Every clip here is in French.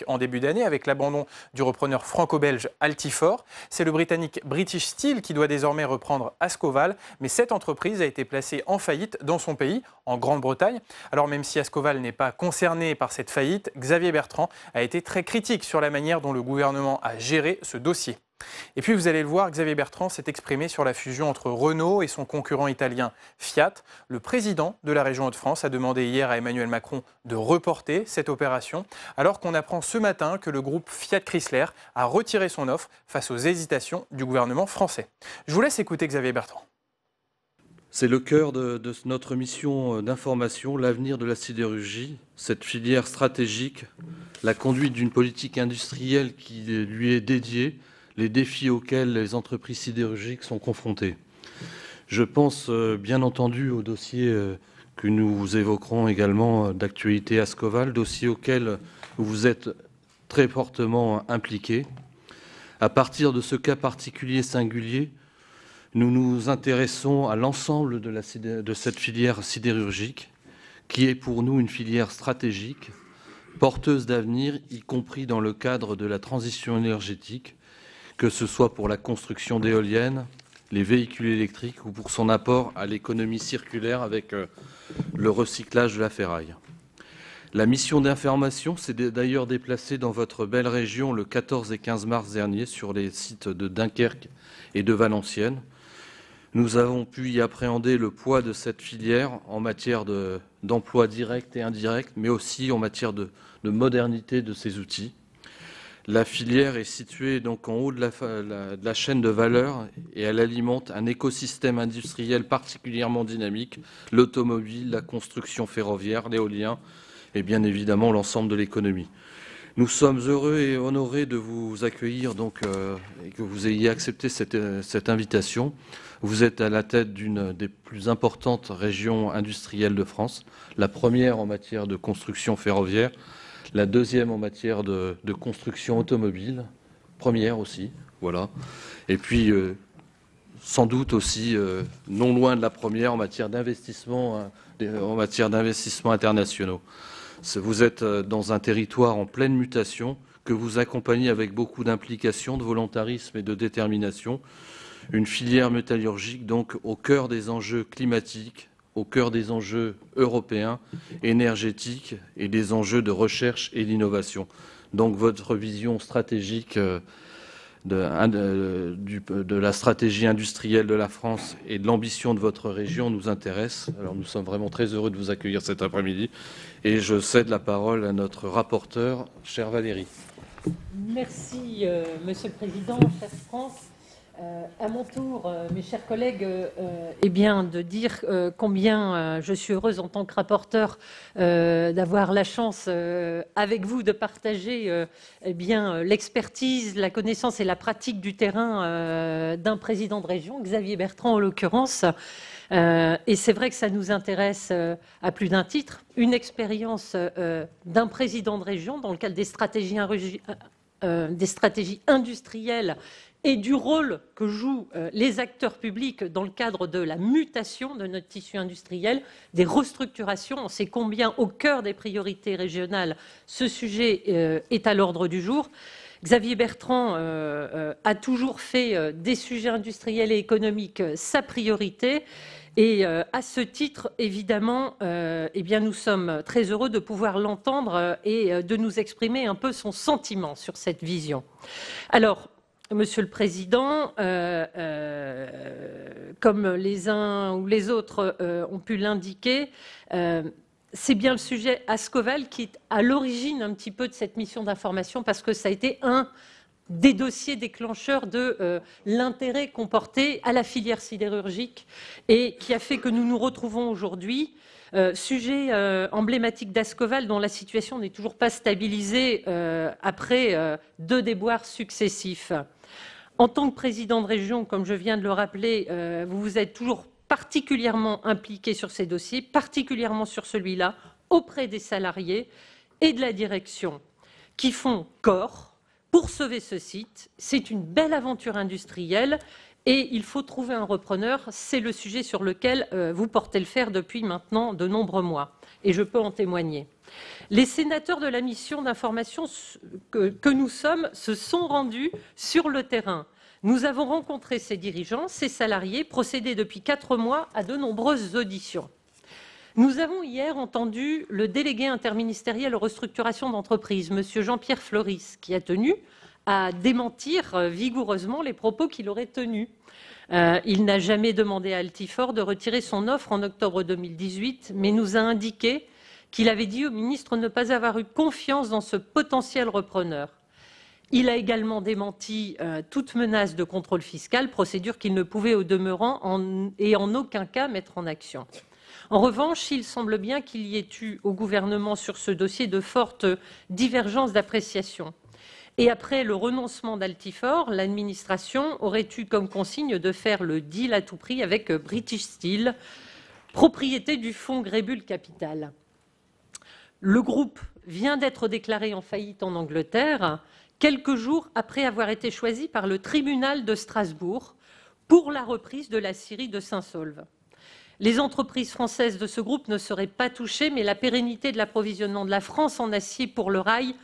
en début d'année avec l'abandon du repreneur franco-belge Altifort. C'est le britannique British Steel qui doit désormais reprendre Ascoval, mais cette entreprise a été placée en faillite dans son pays, en Grande-Bretagne. Alors même si Ascoval n'est pas concerné par cette faillite, Xavier Bertrand a été très critique sur la manière dont le gouvernement a géré ce dossier. Et puis vous allez le voir, Xavier Bertrand s'est exprimé sur la fusion entre Renault et son concurrent italien Fiat. Le président de la région Hauts-de-France a demandé hier à Emmanuel Macron de reporter cette opération, alors qu'on apprend ce matin que le groupe Fiat Chrysler a retiré son offre face aux hésitations du gouvernement français. Je vous laisse écouter Xavier Bertrand. C'est le cœur de notre mission d'information, l'avenir de la sidérurgie, cette filière stratégique, la conduite d'une politique industrielle qui lui est dédiée, les défis auxquels les entreprises sidérurgiques sont confrontées. Je pense bien entendu au dossier que nous évoquerons également d'actualité Ascoval, dossier auquel vous êtes très fortement impliqué. À partir de ce cas particulier singulier, nous nous intéressons à l'ensemble de cette filière sidérurgique qui est pour nous une filière stratégique, porteuse d'avenir, y compris dans le cadre de la transition énergétique, que ce soit pour la construction d'éoliennes, les véhicules électriques ou pour son apport à l'économie circulaire avec le recyclage de la ferraille. La mission d'information s'est d'ailleurs déplacée dans votre belle région le 14 et 15 mars dernier sur les sites de Dunkerque et de Valenciennes. Nous avons pu y appréhender le poids de cette filière en matière d'emploi direct et indirect, mais aussi en matière de modernité de ses outils. La filière est située donc en haut de la chaîne de valeur et elle alimente un écosystème industriel particulièrement dynamique, l'automobile, la construction ferroviaire, l'éolien et bien évidemment l'ensemble de l'économie. Nous sommes heureux et honorés de vous accueillir et que vous ayez accepté cette invitation. Vous êtes à la tête d'une des plus importantes régions industrielles de France, la première en matière de construction ferroviaire, la deuxième en matière de construction automobile, première aussi, voilà. Et puis, sans doute aussi, non loin de la première en matière d'investissement internationaux. Vous êtes dans un territoire en pleine mutation que vous accompagnez avec beaucoup d'implication, de volontarisme et de détermination. Une filière métallurgique donc au cœur des enjeux climatiques, au cœur des enjeux européens, énergétiques et des enjeux de recherche et d'innovation. Donc votre vision stratégique de la stratégie industrielle de la France et de l'ambition de votre région nous intéresse. Alors nous sommes vraiment très heureux de vous accueillir cet après-midi et je cède la parole à notre rapporteur, chère Valérie. Merci Monsieur le Président, chère France. À mon tour, mes chers collègues, de dire combien je suis heureuse en tant que rapporteur d'avoir la chance avec vous de partager l'expertise, la connaissance et la pratique du terrain d'un président de région, Xavier Bertrand en l'occurrence. Et c'est vrai que ça nous intéresse à plus d'un titre. Une expérience d'un président de région dans le cadre des stratégies industrielles et du rôle que jouent les acteurs publics dans le cadre de la mutation de notre tissu industriel, des restructurations. On sait combien, au cœur des priorités régionales, ce sujet est à l'ordre du jour. Xavier Bertrand a toujours fait des sujets industriels et économiques sa priorité. Et à ce titre, évidemment, nous sommes très heureux de pouvoir l'entendre et de nous exprimer un peu son sentiment sur cette vision. Alors, Monsieur le Président, comme les uns ou les autres ont pu l'indiquer, c'est bien le sujet Ascoval qui est à l'origine un petit peu de cette mission d'information parce que ça a été un des dossiers déclencheurs de l'intérêt qu'on portait à la filière sidérurgique et qui a fait que nous nous retrouvons aujourd'hui. Sujet emblématique d'Ascoval dont la situation n'est toujours pas stabilisée après 2 déboires successifs. En tant que président de région, comme je viens de le rappeler, vous vous êtes toujours particulièrement impliqué sur ces dossiers, particulièrement sur celui-là, auprès des salariés et de la direction qui font corps pour sauver ce site. C'est une belle aventure industrielle Et il faut trouver un repreneur. C'est le sujet sur lequel vous portez le fer depuis maintenant de nombreux mois. Et je peux en témoigner. Les sénateurs de la mission d'information que nous sommes se sont rendus sur le terrain. Nous avons rencontré ces dirigeants, ces salariés, procédé depuis 4 mois à de nombreuses auditions. Nous avons hier entendu le délégué interministériel aux restructurations d'entreprises, M. Jean-Pierre Floris, qui a tenu à démentir vigoureusement les propos qu'il aurait tenus. Il n'a jamais demandé à Altifort de retirer son offre en octobre 2018, mais nous a indiqué qu'il avait dit au ministre ne pas avoir eu confiance dans ce potentiel repreneur. Il a également démenti toute menace de contrôle fiscal, procédure qu'il ne pouvait au demeurant en aucun cas mettre en action. En revanche, il semble bien qu'il y ait eu au gouvernement sur ce dossier de fortes divergences d'appréciation. Et après le renoncement d'Altifort, l'administration aurait eu comme consigne de faire le deal à tout prix avec British Steel, propriété du fonds Greybull Capital. Le groupe vient d'être déclaré en faillite en Angleterre, quelques jours après avoir été choisi par le tribunal de Strasbourg pour la reprise de la scierie de Saint-Saulve. Les entreprises françaises de ce groupe ne seraient pas touchées, mais la pérennité de l'approvisionnement de la France en acier pour le rail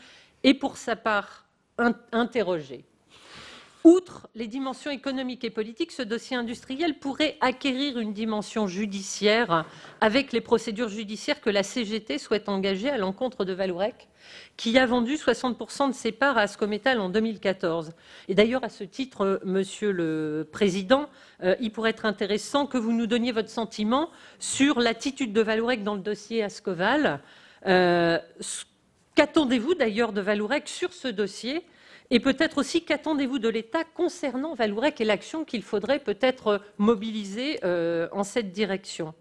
est pour sa part interrogée. Outre les dimensions économiques et politiques, ce dossier industriel pourrait acquérir une dimension judiciaire avec les procédures judiciaires que la CGT souhaite engager à l'encontre de Vallourec, qui a vendu 60% de ses parts à Ascométal en 2014. Et d'ailleurs, à ce titre, Monsieur le Président, il pourrait être intéressant que vous nous donniez votre sentiment sur l'attitude de Vallourec dans le dossier Ascoval. Qu'attendez-vous d'ailleurs de Vallourec sur ce dossier ? Et peut-être aussi, qu'attendez-vous de l'État concernant Vallourec et l'action qu'il faudrait peut-être mobiliser en cette direction?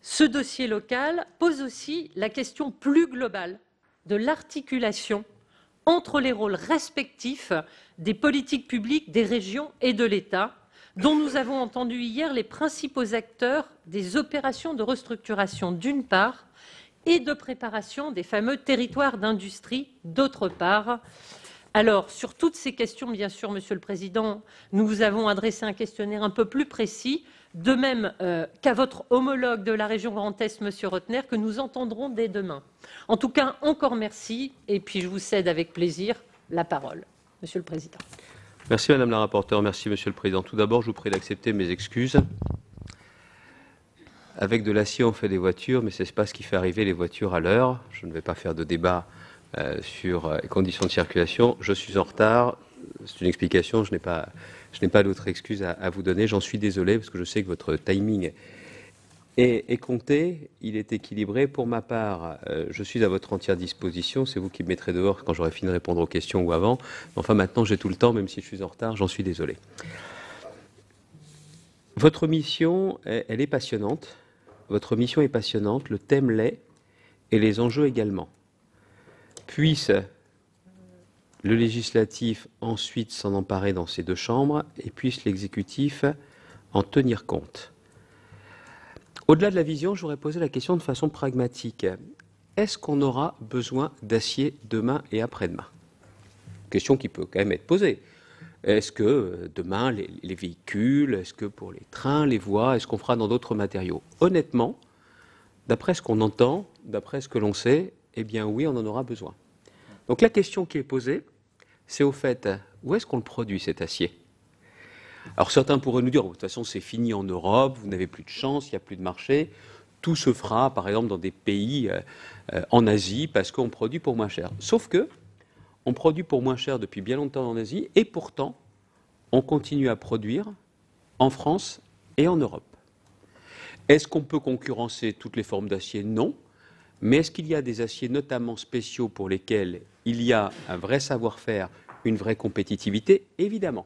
Ce dossier local pose aussi la question plus globale de l'articulation entre les rôles respectifs des politiques publiques des régions et de l'État, dont nous avons entendu hier les principaux acteurs des opérations de restructuration d'une part et de préparation des fameux territoires d'industrie d'autre part. Alors, sur toutes ces questions, bien sûr, Monsieur le Président, nous vous avons adressé un questionnaire un peu plus précis, de même qu'à votre homologue de la région Grand Est, Monsieur Rotner, que nous entendrons dès demain. En tout cas, encore merci, et puis je vous cède avec plaisir la parole. Monsieur le Président. Merci Madame la rapporteure, merci Monsieur le Président. Tout d'abord, je vous prie d'accepter mes excuses. Avec de l'acier, on fait des voitures, mais ce n'est pas ce qui fait arriver les voitures à l'heure. Je ne vais pas faire de débat sur les conditions de circulation. Je suis en retard. C'est une explication. Je n'ai pas d'autre excuse à vous donner. J'en suis désolé parce que je sais que votre timing est compté. Il est équilibré. Pour ma part, je suis à votre entière disposition. C'est vous qui me mettrez dehors quand j'aurai fini de répondre aux questions ou avant. Enfin, maintenant, j'ai tout le temps, même si je suis en retard. J'en suis désolé. Votre mission, elle est passionnante. Votre mission est passionnante. Le thème l'est et les enjeux également. Puisse le législatif ensuite s'en emparer dans ces deux chambres et puisse l'exécutif en tenir compte. Au-delà de la vision, j'aurais posé la question de façon pragmatique. Est-ce qu'on aura besoin d'acier demain et après-demain? Question qui peut quand même être posée. Est-ce que demain, les véhicules, est-ce que pour les trains, les voies, est-ce qu'on fera dans d'autres matériaux? Honnêtement, d'après ce qu'on entend, d'après ce que l'on sait, eh bien oui, on en aura besoin. Donc la question qui est posée, c'est au fait, où est-ce qu'on le produit cet acier? Alors certains pourraient nous dire, de toute façon c'est fini en Europe, vous n'avez plus de chance, il n'y a plus de marché. Tout se fera par exemple dans des pays en Asie parce qu'on produit pour moins cher. Sauf que on produit pour moins cher depuis bien longtemps en Asie et pourtant on continue à produire en France et en Europe. Est-ce qu'on peut concurrencer toutes les formes d'acier? Non. Mais est-ce qu'il y a des aciers notamment spéciaux pour lesquels il y a un vrai savoir-faire, une vraie compétitivité? Évidemment.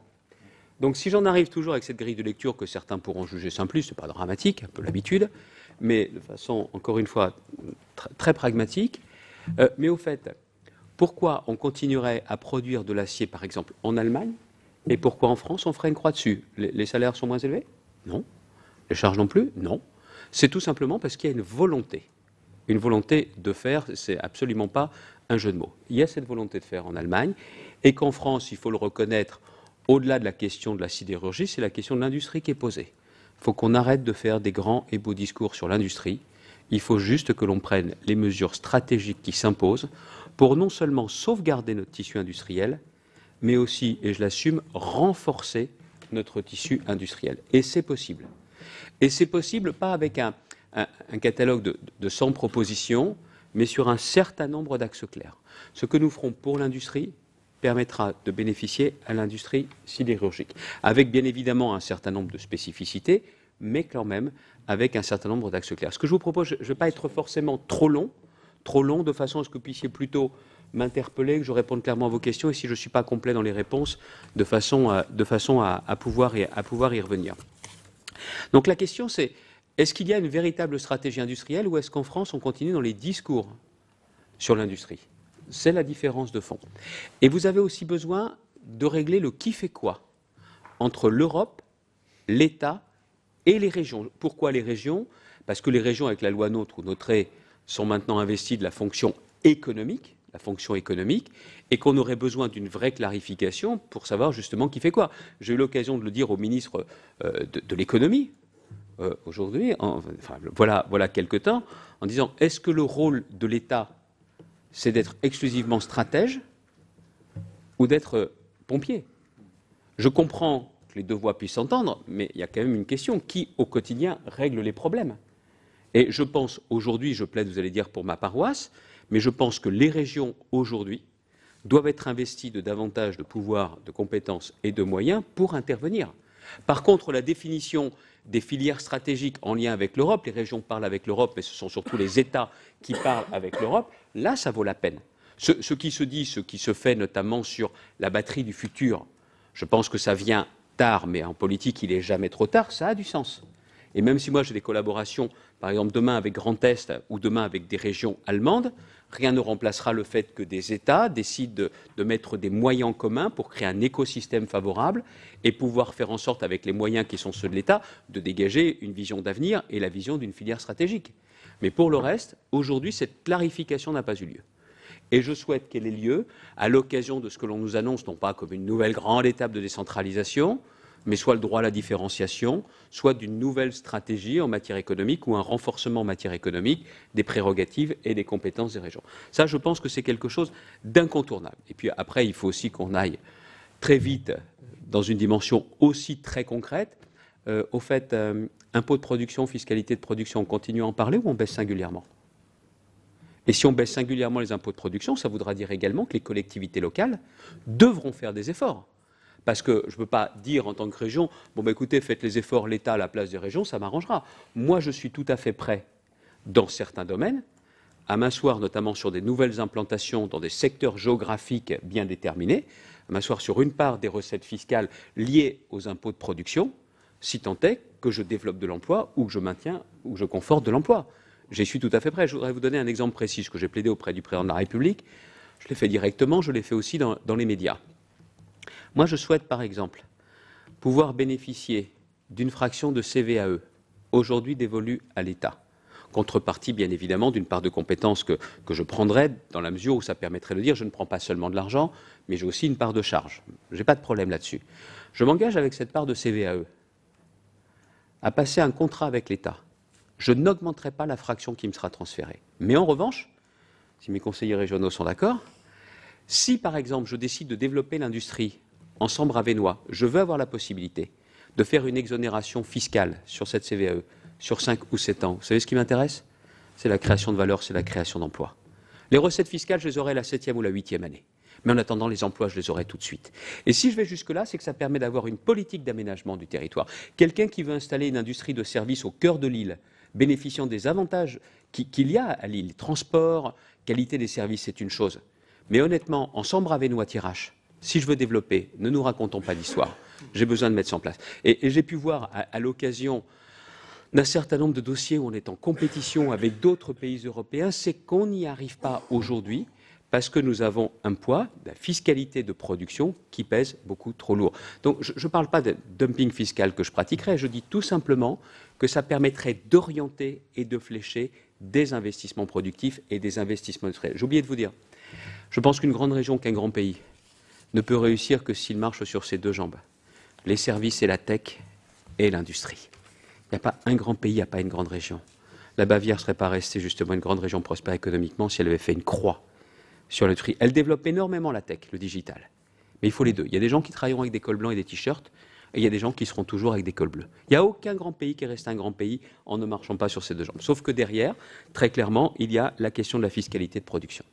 Donc si j'en arrive toujours avec cette grille de lecture que certains pourront juger simpliste, ce n'est pas dramatique, un peu l'habitude, mais de façon, encore une fois, très pragmatique. Mais au fait, pourquoi on continuerait à produire de l'acier, par exemple, en Allemagne, et pourquoi en France on ferait une croix dessus? Les salaires sont moins élevés? Non. Les charges non plus? Non. C'est tout simplement parce qu'il y a une volonté. Une volonté de faire, c'est absolument pas un jeu de mots. Il y a cette volonté de faire en Allemagne, et qu'en France, il faut le reconnaître, au-delà de la question de la sidérurgie, c'est la question de l'industrie qui est posée. Il faut qu'on arrête de faire des grands et beaux discours sur l'industrie. Il faut juste que l'on prenne les mesures stratégiques qui s'imposent pour non seulement sauvegarder notre tissu industriel, mais aussi, et je l'assume, renforcer notre tissu industriel. Et c'est possible. Et c'est possible pas avec un catalogue de 100 propositions, mais sur un certain nombre d'axes clairs. Ce que nous ferons pour l'industrie permettra de bénéficier à l'industrie sidérurgique, avec bien évidemment un certain nombre de spécificités, mais quand même avec un certain nombre d'axes clairs. Ce que je vous propose, je ne vais pas être forcément trop long, de façon à ce que vous puissiez plutôt m'interpeller, que je réponde clairement à vos questions, et si je ne suis pas complet dans les réponses, de façon à pouvoir y revenir. Donc la question c'est, est-ce qu'il y a une véritable stratégie industrielle ou est-ce qu'en France on continue dans les discours sur l'industrie? C'est la différence de fond. Et vous avez aussi besoin de régler le qui fait quoi entre l'Europe, l'État et les régions. Pourquoi les régions? Parce que les régions, avec la loi NOTRe ou NOTRe, sont maintenant investies de la fonction économique, et qu'on aurait besoin d'une vraie clarification pour savoir justement qui fait quoi. J'ai eu l'occasion de le dire au ministre de l'économie aujourd'hui, voilà quelque temps, en disant est-ce que le rôle de l'État, c'est d'être exclusivement stratège ou d'être pompier? Je comprends que les deux voix puissent s'entendre, mais il y a quand même une question. Qui, au quotidien, règle les problèmes? Et je pense, aujourd'hui, je plaide, vous allez dire, pour ma paroisse, mais je pense que les régions, aujourd'hui, doivent être investies de davantage de pouvoir, de compétences et de moyens pour intervenir. Par contre, la définition des filières stratégiques en lien avec l'Europe, les régions parlent avec l'Europe, mais ce sont surtout les États qui parlent avec l'Europe, là, ça vaut la peine. Ce qui se dit, ce qui se fait notamment sur la batterie du futur, je pense que ça vient tard, mais en politique, il n'est jamais trop tard, ça a du sens. Et même si moi j'ai des collaborations, par exemple demain avec Grand Est ou demain avec des régions allemandes, rien ne remplacera le fait que des États décident de mettre des moyens en commun pour créer un écosystème favorable et pouvoir faire en sorte, avec les moyens qui sont ceux de l'État, de dégager une vision d'avenir et la vision d'une filière stratégique. Mais pour le reste, aujourd'hui, cette clarification n'a pas eu lieu. Et je souhaite qu'elle ait lieu à l'occasion de ce que l'on nous annonce, non pas comme une nouvelle grande étape de décentralisation, mais soit le droit à la différenciation, soit d'une nouvelle stratégie en matière économique ou un renforcement en matière économique des prérogatives et des compétences des régions. Ça, je pense que c'est quelque chose d'incontournable. Et puis après, il faut aussi qu'on aille très vite dans une dimension aussi très concrète. Au fait, impôt de production, fiscalité de production, on continue à en parler ou on baisse singulièrement? Et si on baisse singulièrement les impôts de production, ça voudra dire également que les collectivités locales devront faire des efforts. Parce que je ne peux pas dire en tant que région, bon ben écoutez, faites les efforts, l'État à la place des régions, ça m'arrangera. Moi, je suis tout à fait prêt, dans certains domaines, à m'asseoir notamment sur des nouvelles implantations dans des secteurs géographiques bien déterminés, à m'asseoir sur une part des recettes fiscales liées aux impôts de production, si tant est que je développe de l'emploi ou que je maintiens ou que je conforte de l'emploi. J'y suis tout à fait prêt. Je voudrais vous donner un exemple précis, ce que j'ai plaidé auprès du président de la République. Je l'ai fait directement, je l'ai fait aussi dans les médias. Moi, je souhaite, par exemple, pouvoir bénéficier d'une fraction de CVAE, aujourd'hui dévolue à l'État. Contrepartie, bien évidemment, d'une part de compétences que je prendrais, dans la mesure où ça permettrait de dire je ne prends pas seulement de l'argent, mais j'ai aussi une part de charge. Je n'ai pas de problème là-dessus. Je m'engage avec cette part de CVAE à passer un contrat avec l'État. Je n'augmenterai pas la fraction qui me sera transférée. Mais en revanche, si mes conseillers régionaux sont d'accord, si, par exemple, je décide de développer l'industrie en Sambre-Avesnois, je veux avoir la possibilité de faire une exonération fiscale sur cette CVAE sur 5 ou 7 ans. Vous savez ce qui m'intéresse? C'est la création de valeur, c'est la création d'emplois. Les recettes fiscales, je les aurai la 7e ou la 8e année. Mais en attendant, les emplois, je les aurai tout de suite. Et si je vais jusque-là, c'est que ça permet d'avoir une politique d'aménagement du territoire. Quelqu'un qui veut installer une industrie de services au cœur de l'île, bénéficiant des avantages qu'il y a à l'île, transport, qualité des services, c'est une chose. Mais honnêtement, en Sambre-Avesnois-Thiérache, si je veux développer, ne nous racontons pas d'histoire. J'ai besoin de mettre ça en place. Et j'ai pu voir à l'occasion d'un certain nombre de dossiers où on est en compétition avec d'autres pays européens, c'est qu'on n'y arrive pas aujourd'hui parce que nous avons un poids, la fiscalité de production, qui pèse beaucoup trop lourd. Donc je ne parle pas de dumping fiscal que je pratiquerais, je dis tout simplement que ça permettrait d'orienter et de flécher des investissements productifs et des investissements industriels. J'ai oublié de vous dire, je pense qu'une grande région qu'un grand pays ne peut réussir que s'il marche sur ses deux jambes. Les services et la tech et l'industrie. Il n'y a pas un grand pays, il n'y a pas une grande région. La Bavière ne serait pas restée justement une grande région prospère économiquement si elle avait fait une croix sur l'industrie. Elle développe énormément la tech, le digital. Mais il faut les deux. Il y a des gens qui travailleront avec des cols blancs et des t-shirts, et il y a des gens qui seront toujours avec des cols bleus. Il n'y a aucun grand pays qui est resté un grand pays en ne marchant pas sur ses deux jambes. Sauf que derrière, très clairement, il y a la question de la fiscalité de production.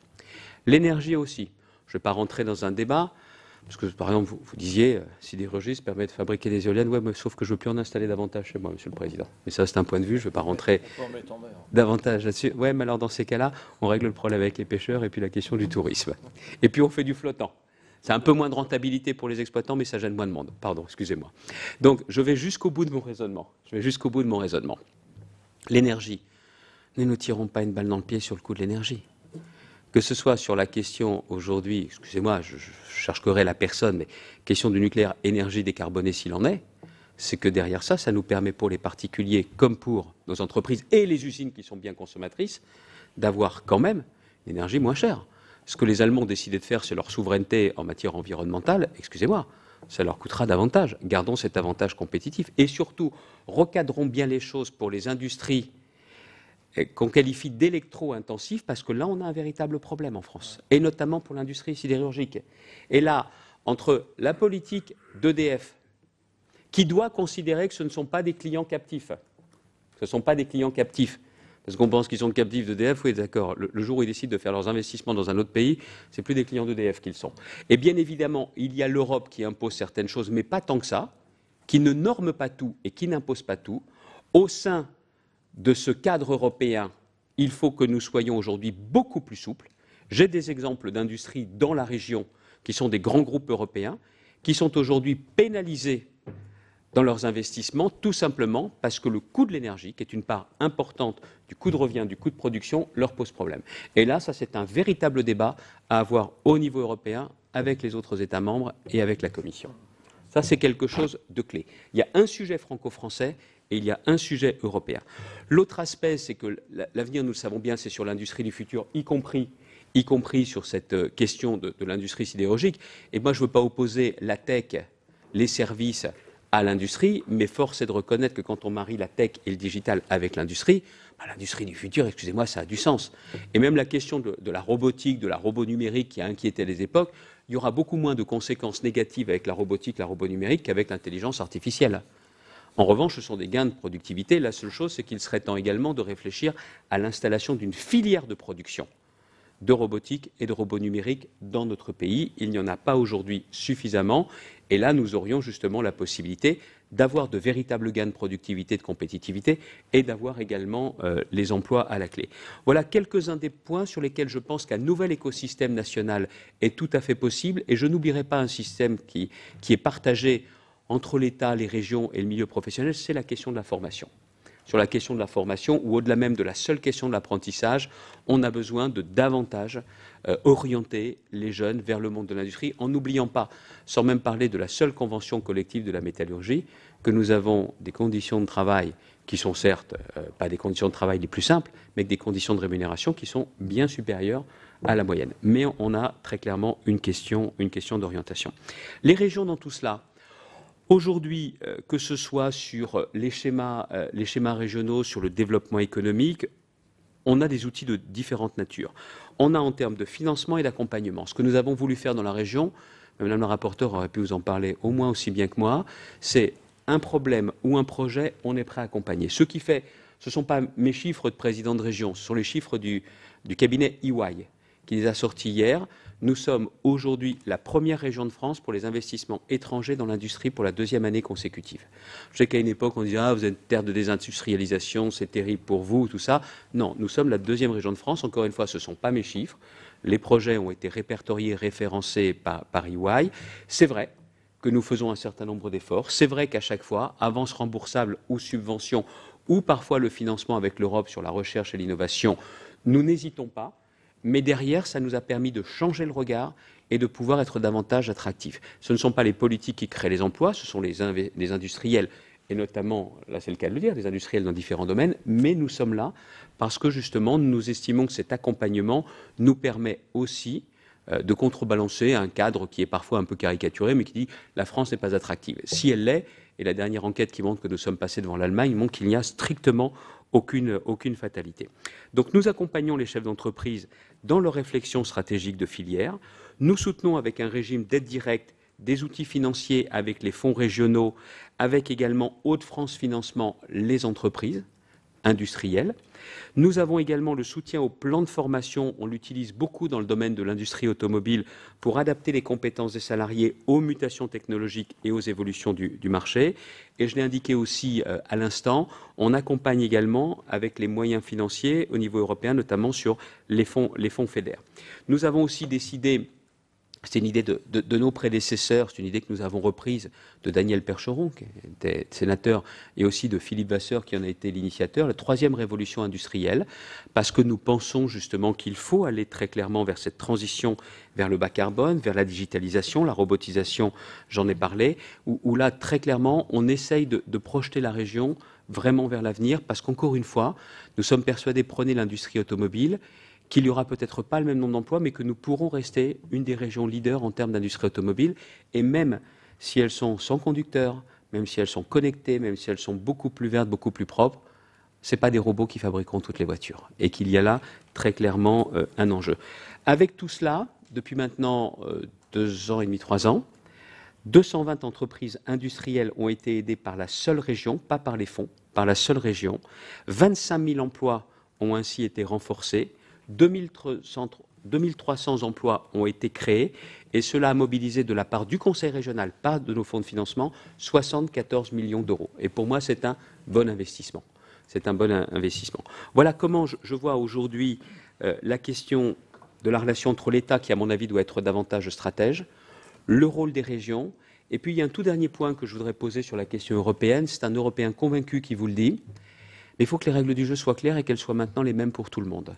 L'énergie aussi. Je ne vais pas rentrer dans un débat, parce que par exemple, vous disiez, sidérurgie permet de fabriquer des éoliennes, ouais, mais sauf que je ne veux plus en installer davantage chez moi, Monsieur le Président. Mais ça, c'est un point de vue, je ne vais pas rentrer davantage là-dessus. Ouais, mais alors dans ces cas-là, on règle le problème avec les pêcheurs et puis la question du tourisme. Et puis on fait du flottant. C'est un peu moins de rentabilité pour les exploitants, mais ça gêne moins de monde. Pardon, excusez-moi. Donc, je vais jusqu'au bout de mon raisonnement. L'énergie. Ne nous tirons pas une balle dans le pied sur le coût de l'énergie. Que ce soit sur la question aujourd'hui, excusez-moi, je cherche querelle à personne, mais question du nucléaire, énergie décarbonée s'il en est, c'est que derrière ça, ça nous permet pour les particuliers comme pour nos entreprises et les usines qui sont bien consommatrices, d'avoir quand même une énergie moins chère. Ce que les Allemands ont décidé de faire, c'est leur souveraineté en matière environnementale. Excusez-moi, ça leur coûtera davantage. Gardons cet avantage compétitif. Et surtout, recadrons bien les choses pour les industries qu'on qualifie d'électro-intensifs, parce que là, on a un véritable problème en France, et notamment pour l'industrie sidérurgique. Et là, entre la politique d'EDF, qui doit considérer que ce ne sont pas des clients captifs, parce qu'on pense qu'ils sont captifs d'EDF, oui, d'accord. Le jour où ils décident de faire leurs investissements dans un autre pays, c'est plus des clients d'EDF qu'ils sont. Et bien évidemment, il y a l'Europe qui impose certaines choses, mais pas tant que ça, qui ne norme pas tout et qui n'impose pas tout. Au sein de ce cadre européen, il faut que nous soyons aujourd'hui beaucoup plus souples. J'ai des exemples d'industries dans la région qui sont des grands groupes européens, qui sont aujourd'hui pénalisés dans leurs investissements, tout simplement parce que le coût de l'énergie, qui est une part importante du coût de revient, du coût de production, leur pose problème. Et là, ça c'est un véritable débat à avoir au niveau européen avec les autres États membres et avec la Commission. Ça c'est quelque chose de clé. Il y a un sujet franco-français et il y a un sujet européen. L'autre aspect, c'est que l'avenir, nous le savons bien, c'est sur l'industrie du futur, y compris sur cette question de l'industrie sidérurgique. Et moi, je ne veux pas opposer la tech, les services à l'industrie, mais force est de reconnaître que quand on marie la tech et le digital avec l'industrie, l'industrie du futur, excusez-moi, ça a du sens. Et même la question de la robotique, de la robot numérique qui a inquiété les époques, il y aura beaucoup moins de conséquences négatives avec la robotique, la robot numérique qu'avec l'intelligence artificielle. En revanche, ce sont des gains de productivité. La seule chose, c'est qu'il serait temps également de réfléchir à l'installation d'une filière de production de robotique et de robots numériques dans notre pays. Il n'y en a pas aujourd'hui suffisamment. Et là, nous aurions justement la possibilité d'avoir de véritables gains de productivité, de compétitivité et d'avoir également les emplois à la clé. Voilà quelques-uns des points sur lesquels je pense qu'un nouvel écosystème national est tout à fait possible. Et je n'oublierai pas un système qui est partagé entre l'État, les régions et le milieu professionnel, c'est la question de la formation. Sur la question de la formation, ou au-delà même de la seule question de l'apprentissage, on a besoin de davantage orienter les jeunes vers le monde de l'industrie, en n'oubliant pas, sans même parler de la seule convention collective de la métallurgie, que nous avons des conditions de travail qui sont certes pas des conditions de travail les plus simples, mais des conditions de rémunération qui sont bien supérieures à la moyenne. Mais on a très clairement une question d'orientation. Les régions dans tout cela, aujourd'hui, que ce soit sur les schémas régionaux, sur le développement économique, on a des outils de différentes natures. On a en termes de financement et d'accompagnement. Ce que nous avons voulu faire dans la région, Madame la rapporteure aurait pu vous en parler au moins aussi bien que moi, c'est un problème ou un projet, on est prêt à accompagner. Ce qui fait, ce ne sont pas mes chiffres de président de région, ce sont les chiffres du cabinet EY qui les a sortis hier. Nous sommes aujourd'hui la première région de France pour les investissements étrangers dans l'industrie pour la deuxième année consécutive. Je sais qu'à une époque, on disait « Ah, vous êtes une terre de désindustrialisation, c'est terrible pour vous, tout ça ». Non, nous sommes la deuxième région de France. Encore une fois, ce ne sont pas mes chiffres. Les projets ont été répertoriés, référencés par EY. C'est vrai que nous faisons un certain nombre d'efforts. C'est vrai qu'à chaque fois, avance remboursable ou subvention, ou parfois le financement avec l'Europe sur la recherche et l'innovation, nous n'hésitons pas. Mais derrière, ça nous a permis de changer le regard et de pouvoir être davantage attractifs. Ce ne sont pas les politiques qui créent les emplois, ce sont les industriels, et notamment, là c'est le cas de le dire, les industriels dans différents domaines, mais nous sommes là parce que justement, nous estimons que cet accompagnement nous permet aussi de contrebalancer un cadre qui est parfois un peu caricaturé, mais qui dit la France n'est pas attractive. Si elle l'est, et la dernière enquête qui montre que nous sommes passés devant l'Allemagne montre qu'il n'y a strictement aucune fatalité. Donc nous accompagnons les chefs d'entreprise dans leur réflexion stratégique de filière. Nous soutenons avec un régime d'aide directe des outils financiers avec les fonds régionaux, avec également Hauts-de-France Financement, les entreprises industrielles. Nous avons également le soutien au plan de formation. On l'utilise beaucoup dans le domaine de l'industrie automobile pour adapter les compétences des salariés aux mutations technologiques et aux évolutions du marché. Et je l'ai indiqué aussi à l'instant, on accompagne également avec les moyens financiers au niveau européen, notamment sur les fonds FEDER. Nous avons aussi décidé, c'est une idée de nos prédécesseurs, c'est une idée que nous avons reprise de Daniel Percheron, qui était sénateur, et aussi de Philippe Vasseur, qui en a été l'initiateur, la troisième révolution industrielle, parce que nous pensons justement qu'il faut aller très clairement vers cette transition vers le bas carbone, vers la digitalisation, la robotisation, j'en ai parlé, où là, très clairement, on essaye de projeter la région vraiment vers l'avenir, parce qu'encore une fois, nous sommes persuadés, prenez l'industrie automobile, qu'il n'y aura peut-être pas le même nombre d'emplois, mais que nous pourrons rester une des régions leaders en termes d'industrie automobile. Et même si elles sont sans conducteur, même si elles sont connectées, même si elles sont beaucoup plus vertes, beaucoup plus propres, ce n'est pas des robots qui fabriqueront toutes les voitures. Et qu'il y a là très clairement un enjeu. Avec tout cela, depuis maintenant 2 ans et demi, 3 ans, 220 entreprises industrielles ont été aidées par la seule région, pas par les fonds, par la seule région. 25 000 emplois ont ainsi été renforcés. 2300 emplois ont été créés et cela a mobilisé de la part du Conseil régional, pas de nos fonds de financement, 74 millions d'euros. Et pour moi, c'est un bon investissement. C'est un bon investissement. Voilà comment je vois aujourd'hui la question de la relation entre l'État, qui à mon avis doit être davantage stratège, le rôle des régions. Et puis il y a un tout dernier point que je voudrais poser sur la question européenne. C'est un Européen convaincu qui vous le dit. Mais il faut que les règles du jeu soient claires et qu'elles soient maintenant les mêmes pour tout le monde.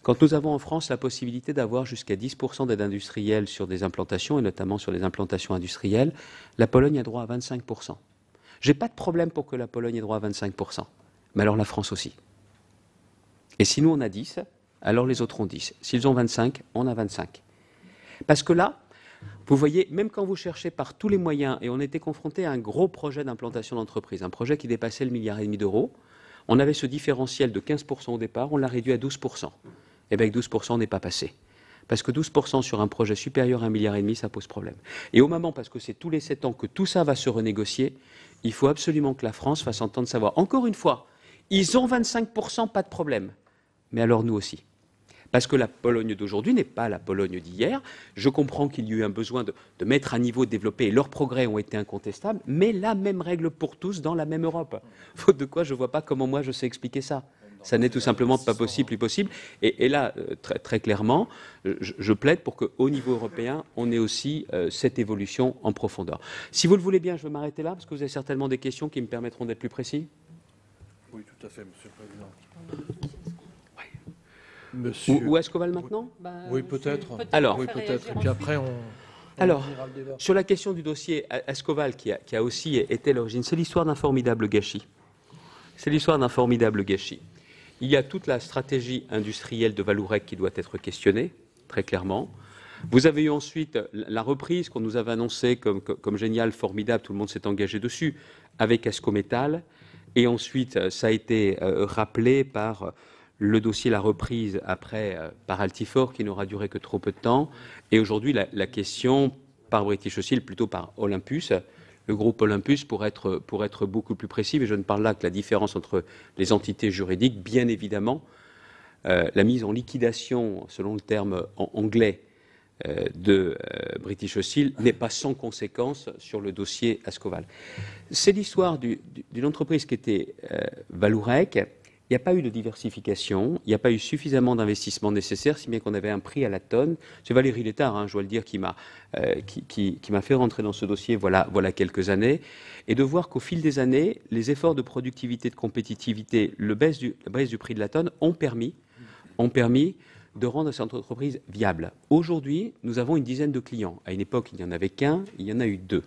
Quand nous avons en France la possibilité d'avoir jusqu'à 10% d'aide industrielle sur des implantations, et notamment sur les implantations industrielles, la Pologne a droit à 25%. Je n'ai pas de problème pour que la Pologne ait droit à 25%, mais alors la France aussi. Et si nous on a 10, alors les autres ont 10. S'ils ont 25, on a 25. Parce que là, vous voyez, même quand vous cherchez par tous les moyens, et on était confronté à un gros projet d'implantation d'entreprise, un projet qui dépassait le 1,5 milliard d'euros, on avait ce différentiel de 15% au départ, on l'a réduit à 12%. Et bien avec 12%, on n'est pas passé. Parce que 12% sur un projet supérieur à 1,5 milliard, ça pose problème. Et au moment, parce que c'est tous les 7 ans que tout ça va se renégocier, il faut absolument que la France fasse entendre sa voix. Encore une fois, ils ont 25%, pas de problème. Mais alors nous aussi. Parce que la Pologne d'aujourd'hui n'est pas la Pologne d'hier. Je comprends qu'il y a eu un besoin de mettre à niveau, de développer, et leurs progrès ont été incontestables, mais la même règle pour tous dans la même Europe. Faute de quoi, je ne vois pas comment moi je sais expliquer ça. Ça n'est tout simplement pas possible, plus possible. Et là, très, très clairement, je plaide pour qu'au niveau européen, on ait aussi cette évolution en profondeur. Si vous le voulez bien, je vais m'arrêter là, parce que vous avez certainement des questions qui me permettront d'être plus précis. Oui, tout à fait, Monsieur le Président. Monsieur... Ou Ascoval maintenant ? Oui, peut-être. Alors, oui, peut-être. Et puis après, alors, sur la question du dossier Ascoval, qui a aussi été l'origine, c'est l'histoire d'un formidable gâchis. C'est l'histoire d'un formidable gâchis. Il y a toute la stratégie industrielle de Vallourec qui doit être questionnée, très clairement. Vous avez eu ensuite la reprise qu'on nous avait annoncée comme géniale, formidable, tout le monde s'est engagé dessus, avec Ascométal. Et ensuite, ça a été rappelé par le dossier, la reprise après par Altifort, qui n'aura duré que trop peu de temps. Et aujourd'hui, la question par British Steel, plutôt par Olympus, le groupe Olympus, pour être beaucoup plus précis, mais je ne parle là que la différence entre les entités juridiques, bien évidemment, la mise en liquidation, selon le terme en anglais, de British Steel n'est pas sans conséquence sur le dossier Ascoval. C'est l'histoire d'une entreprise qui était Vallourec. Il n'y a pas eu de diversification, il n'y a pas eu suffisamment d'investissement nécessaire, si bien qu'on avait un prix à la tonne. C'est Valérie Létard, je dois le dire, qui m'a fait rentrer dans ce dossier voilà quelques années, et de voir qu'au fil des années, les efforts de productivité, de compétitivité, la baisse du prix de la tonne ont permis de rendre cette entreprise viable. Aujourd'hui, nous avons une dizaine de clients. À une époque, il n'y en avait qu'un, il y en a eu 2.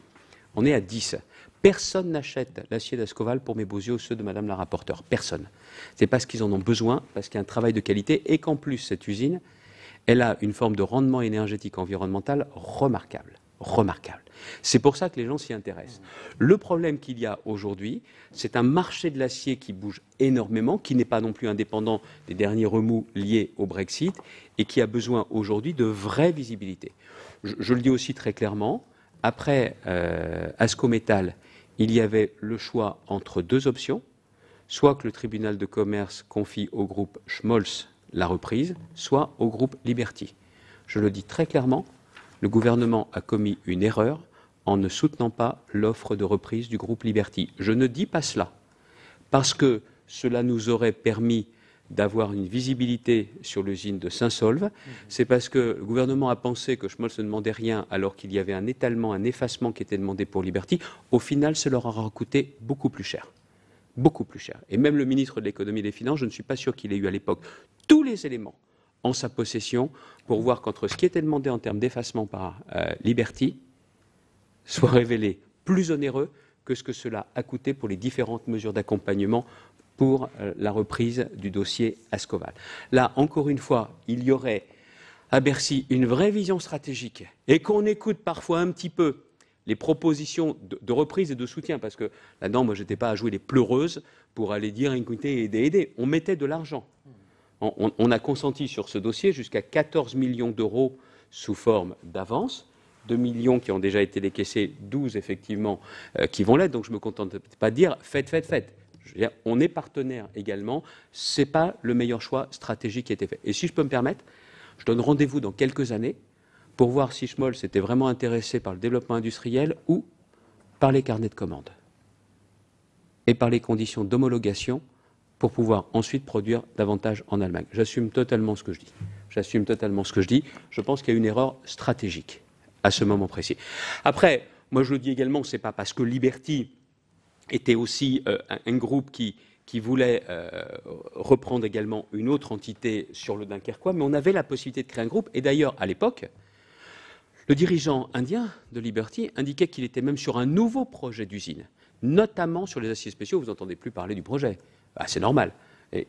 On est à 10. Personne n'achète l'acier d'Ascoval pour mes beaux yeux ou ceux de Madame la rapporteure. Personne. C'est parce qu'ils en ont besoin, parce qu'il y a un travail de qualité et qu'en plus, cette usine, elle a une forme de rendement énergétique environnemental remarquable. Remarquable. C'est pour ça que les gens s'y intéressent. Le problème qu'il y a aujourd'hui, c'est un marché de l'acier qui bouge énormément, qui n'est pas non plus indépendant des derniers remous liés au Brexit et qui a besoin aujourd'hui de vraie visibilité. Je le dis aussi très clairement, après Ascométal, il y avait le choix entre deux options, soit que le tribunal de commerce confie au groupe Schmolz la reprise, soit au groupe Liberty. Je le dis très clairement, le gouvernement a commis une erreur en ne soutenant pas l'offre de reprise du groupe Liberty. Je ne dis pas cela parce que cela nous aurait permis d'avoir une visibilité sur l'usine de Saint-Saulve. C'est parce que le gouvernement a pensé que Schmolz ne demandait rien alors qu'il y avait un étalement, un effacement qui était demandé pour Liberty. Au final, ça leur aura coûté beaucoup plus cher. Beaucoup plus cher. Et même le ministre de l'économie et des finances, je ne suis pas sûr qu'il ait eu à l'époque tous les éléments en sa possession pour voir qu'entre ce qui était demandé en termes d'effacement par Liberty soit révélé plus onéreux que ce que cela a coûté pour les différentes mesures d'accompagnement pour la reprise du dossier Ascoval. Là, encore une fois, il y aurait à Bercy une vraie vision stratégique et qu'on écoute parfois un petit peu les propositions de reprise et de soutien, parce que là-dedans, moi, je n'étais pas à jouer les pleureuses pour aller dire, écoutez, aider. On mettait de l'argent. On a consenti sur ce dossier jusqu'à 14 millions d'euros sous forme d'avance, 2 millions qui ont déjà été décaissés, 12 effectivement qui vont l'être, donc je ne me contente pas de dire faites. Je veux dire, on est partenaire également, ce n'est pas le meilleur choix stratégique qui a été fait. Et si je peux me permettre, je donne rendez-vous dans quelques années pour voir si Schmolz était vraiment intéressé par le développement industriel ou par les carnets de commandes et par les conditions d'homologation pour pouvoir ensuite produire davantage en Allemagne. J'assume totalement ce que je dis. Je pense qu'il y a une erreur stratégique à ce moment précis. Après, moi je le dis également, ce n'est pas parce que Liberty était aussi un groupe qui voulait reprendre également une autre entité sur le Dunkerquois, mais on avait la possibilité de créer un groupe. Et d'ailleurs, à l'époque, le dirigeant indien de Liberty indiquait qu'il était même sur un nouveau projet d'usine, notamment sur les aciers spéciaux. Vous n'entendez plus parler du projet. C'est normal.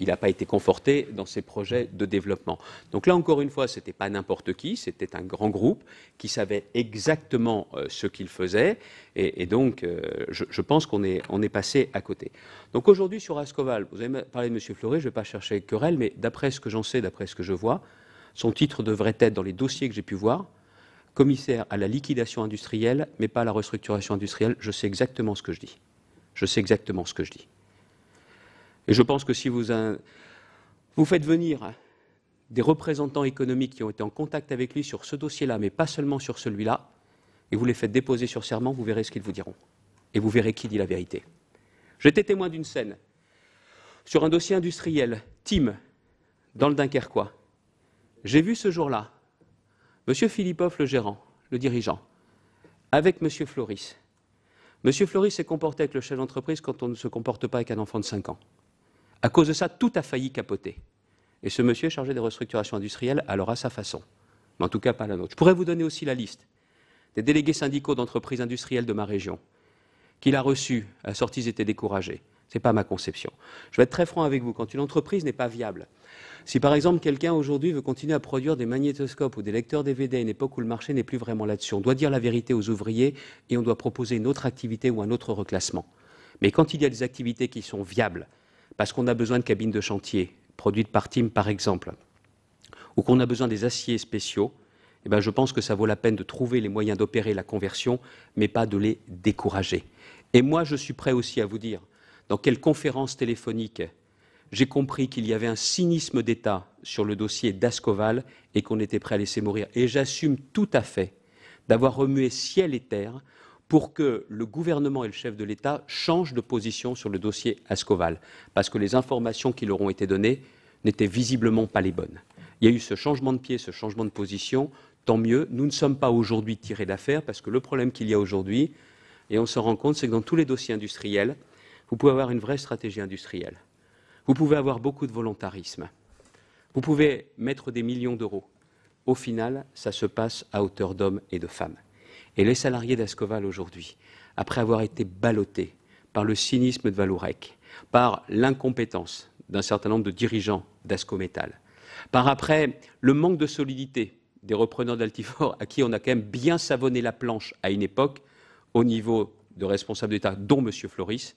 Il n'a pas été conforté dans ses projets de développement. Donc là, encore une fois, ce n'était pas n'importe qui, c'était un grand groupe qui savait exactement ce qu'il faisait. Et donc, je pense qu'on est passé à côté. Donc aujourd'hui, sur Ascoval, vous avez parlé de M. Fleury, je ne vais pas chercher querelle, mais d'après ce que j'en sais, d'après ce que je vois, son titre devrait être, dans les dossiers que j'ai pu voir, commissaire à la liquidation industrielle, mais pas à la restructuration industrielle. Je sais exactement ce que je dis. Et je pense que si vous faites venir des représentants économiques qui ont été en contact avec lui sur ce dossier-là, mais pas seulement sur celui-là, et vous les faites déposer sur serment, vous verrez ce qu'ils vous diront. Et vous verrez qui dit la vérité. J'étais témoin d'une scène sur un dossier industriel, Tim, dans le Dunkerquois. J'ai vu ce jour-là M. Philippov, le gérant, le dirigeant, avec M. Floris. M. Floris s'est comporté avec le chef d'entreprise quand on ne se comporte pas avec un enfant de 5 ans. À cause de ça, tout a failli capoter. Et ce monsieur est chargé des restructurations industrielles, alors à sa façon. Mais en tout cas, pas la nôtre. Je pourrais vous donner aussi la liste des délégués syndicaux d'entreprises industrielles de ma région, qu'il a reçus. À la sortie, ils étaient découragés. Ce n'est pas ma conception. Je vais être très franc avec vous. Quand une entreprise n'est pas viable, si par exemple quelqu'un aujourd'hui veut continuer à produire des magnétoscopes ou des lecteurs DVD à une époque où le marché n'est plus vraiment là-dessus, on doit dire la vérité aux ouvriers et on doit proposer une autre activité ou un autre reclassement. Mais quand il y a des activités qui sont viables, parce qu'on a besoin de cabines de chantier, produites par Tim par exemple, ou qu'on a besoin des aciers spéciaux, eh bien, je pense que ça vaut la peine de trouver les moyens d'opérer la conversion, mais pas de les décourager. Et moi, je suis prêt aussi à vous dire dans quelle conférence téléphonique j'ai compris qu'il y avait un cynisme d'État sur le dossier d'Ascoval et qu'on était prêt à laisser mourir. Et j'assume tout à fait d'avoir remué ciel et terre pour que le gouvernement et le chef de l'État changent de position sur le dossier Ascoval, parce que les informations qui leur ont été données n'étaient visiblement pas les bonnes. Il y a eu ce changement de pied, ce changement de position, tant mieux. Nous ne sommes pas aujourd'hui tirés d'affaire, parce que le problème qu'il y a aujourd'hui, et on se rend compte, c'est que dans tous les dossiers industriels, vous pouvez avoir une vraie stratégie industrielle. Vous pouvez avoir beaucoup de volontarisme. Vous pouvez mettre des millions d'euros. Au final, ça se passe à hauteur d'hommes et de femmes. Et les salariés d'Ascoval aujourd'hui, après avoir été ballottés par le cynisme de Vallourec, par l'incompétence d'un certain nombre de dirigeants d'Ascométal, Par après, le manque de solidité des repreneurs d'Altifort, à qui on a quand même bien savonné la planche à une époque, au niveau de responsables d'État, dont M. Floris,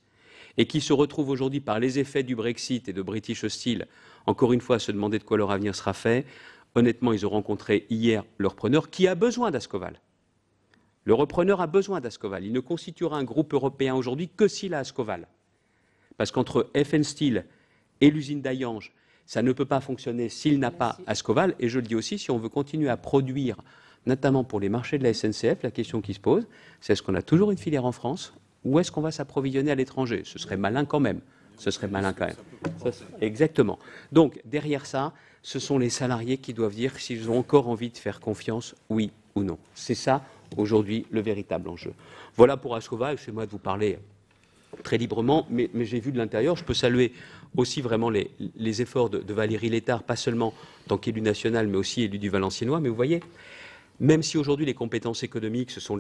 et qui se retrouvent aujourd'hui par les effets du Brexit et de British Steel, encore une fois, à se demander de quoi leur avenir sera fait. Honnêtement, ils ont rencontré hier le repreneur qui a besoin d'Ascoval. Le repreneur a besoin d'Ascoval. Il ne constituera un groupe européen aujourd'hui que s'il a Ascoval. Parce qu'entre FN Steel et l'usine d'Hayange, ça ne peut pas fonctionner s'il n'a pas Ascoval. Et je le dis aussi, si on veut continuer à produire, notamment pour les marchés de la SNCF, la question qui se pose, c'est est-ce qu'on a toujours une filière en France ou est-ce qu'on va s'approvisionner à l'étranger? Ce serait malin quand même. Ce serait malin quand même. Exactement. Donc, derrière ça, ce sont les salariés qui doivent dire s'ils ont encore envie de faire confiance, oui ou non. C'est ça, aujourd'hui, le véritable enjeu. Voilà pour Ascoval. C'est moi de vous parler très librement, mais j'ai vu de l'intérieur. Je peux saluer aussi vraiment les efforts de Valérie Létard, pas seulement en tant qu'élu national, mais aussi élu du Valenciennois. Mais vous voyez, même si aujourd'hui les compétences économiques, ce sont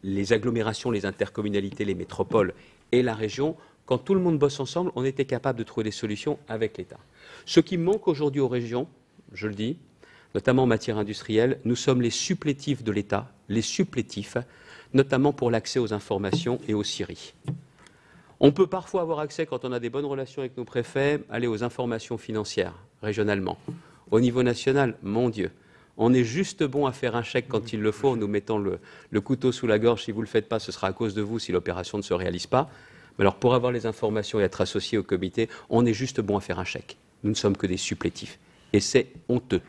les agglomérations, les intercommunalités, les métropoles et la région, quand tout le monde bosse ensemble, on était capable de trouver des solutions avec l'État. Ce qui manque aujourd'hui aux régions, je le dis, notamment en matière industrielle, nous sommes les supplétifs de l'État, les supplétifs, notamment pour l'accès aux informations et aux scieries. On peut parfois avoir accès, quand on a des bonnes relations avec nos préfets, aller aux informations financières, régionalement. Au niveau national, mon Dieu, on est juste bon à faire un chèque quand il le faut, en nous mettant le couteau sous la gorge. Si vous ne le faites pas, ce sera à cause de vous si l'opération ne se réalise pas. Mais alors, pour avoir les informations et être associé au comité, on est juste bon à faire un chèque. Nous ne sommes que des supplétifs. Et c'est honteux.